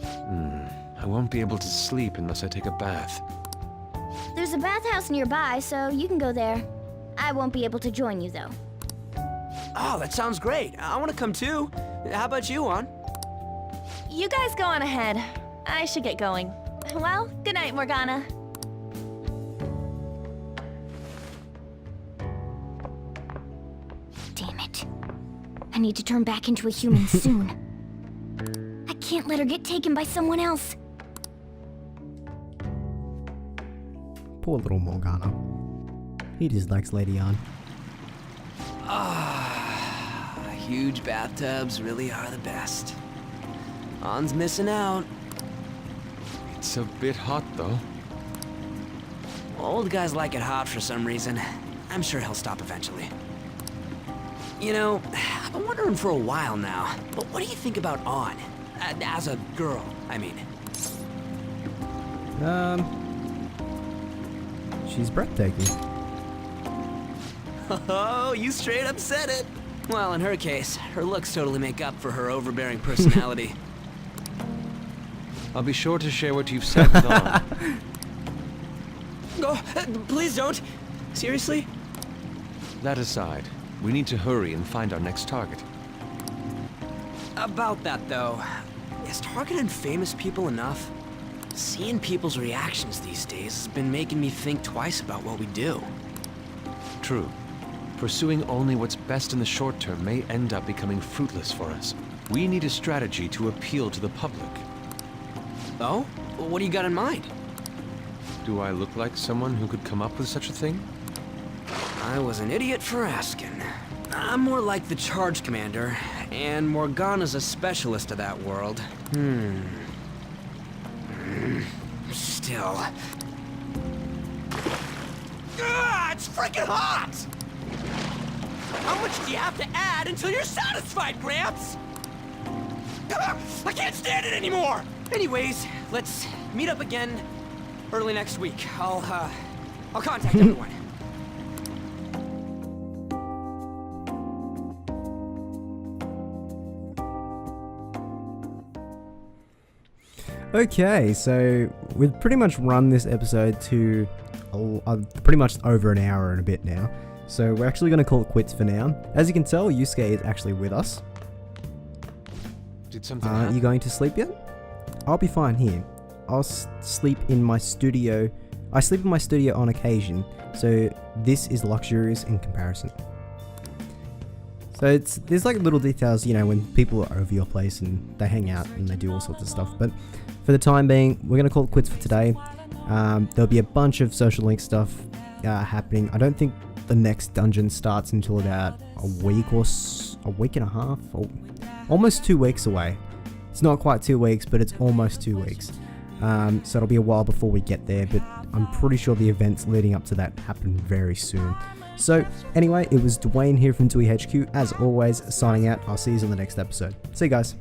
Speaker 13: I won't be able to sleep unless I take a bath.
Speaker 14: There's a bathhouse nearby, so you can go there. I won't be able to join you, though.
Speaker 3: Oh, that sounds great. I want to come too. How about you, Juan?
Speaker 9: You guys go on ahead. I should get going. Well, good night, Morgana.
Speaker 14: Damn it. I need to turn back into a human soon. I can't let her get taken by someone else.
Speaker 1: Poor little Morgana. He just likes Lady Ann.
Speaker 3: Huge bathtubs really are the best. An's missing out.
Speaker 13: It's a bit hot, though.
Speaker 3: Old guys like it hot for some reason. I'm sure he'll stop eventually. You know, I've been wondering for a while now, but what do you think about An? As a girl, I mean.
Speaker 1: She's breathtaking.
Speaker 3: Oh, you straight up said it. Well, in her case, her looks totally make up for her overbearing personality.
Speaker 13: I'll be sure to share what you've said with An.
Speaker 3: Oh, please don't. Seriously?
Speaker 13: That aside, we need to hurry and find our next target.
Speaker 3: About that, though, is targeting famous people enough? Seeing people's reactions these days has been making me think twice about what we do.
Speaker 13: True. Pursuing only what's best in the short term may end up becoming fruitless for us. We need a strategy to appeal to the public.
Speaker 3: Oh? What do you got in mind?
Speaker 13: Do I look like someone who could come up with such a thing?
Speaker 3: I was an idiot for asking. I'm more like the charge commander, and Morgana's a specialist of that world. Still. It's freaking hot! How much do you have to add until you're satisfied, Gramps? I can't stand it anymore! Anyways, let's meet up again early next week. I'll contact everyone.
Speaker 1: Okay, so we've pretty much run this episode to pretty much over an hour and a bit now. So we're actually going to call it quits for now. As you can tell, Yusuke is actually with us.
Speaker 13: Did something happen?
Speaker 1: You going to sleep yet? I'll be fine here. I'll sleep in my studio. I sleep in my studio on occasion, so this is luxurious in comparison. So there's like little details, you know, when people are over your place and they hang out and they do all sorts of stuff. But for the time being, we're going to call it quits for today. There'll be a bunch of social link stuff happening. I don't think the next dungeon starts until about a week and a half, or almost 2 weeks away. It's not quite 2 weeks, but it's almost 2 weeks. So it'll be a while before we get there, but I'm pretty sure the events leading up to that happen very soon. So anyway, it was Dwayne here from DewyHQ, as always, signing out. I'll see you on the next episode. See you guys.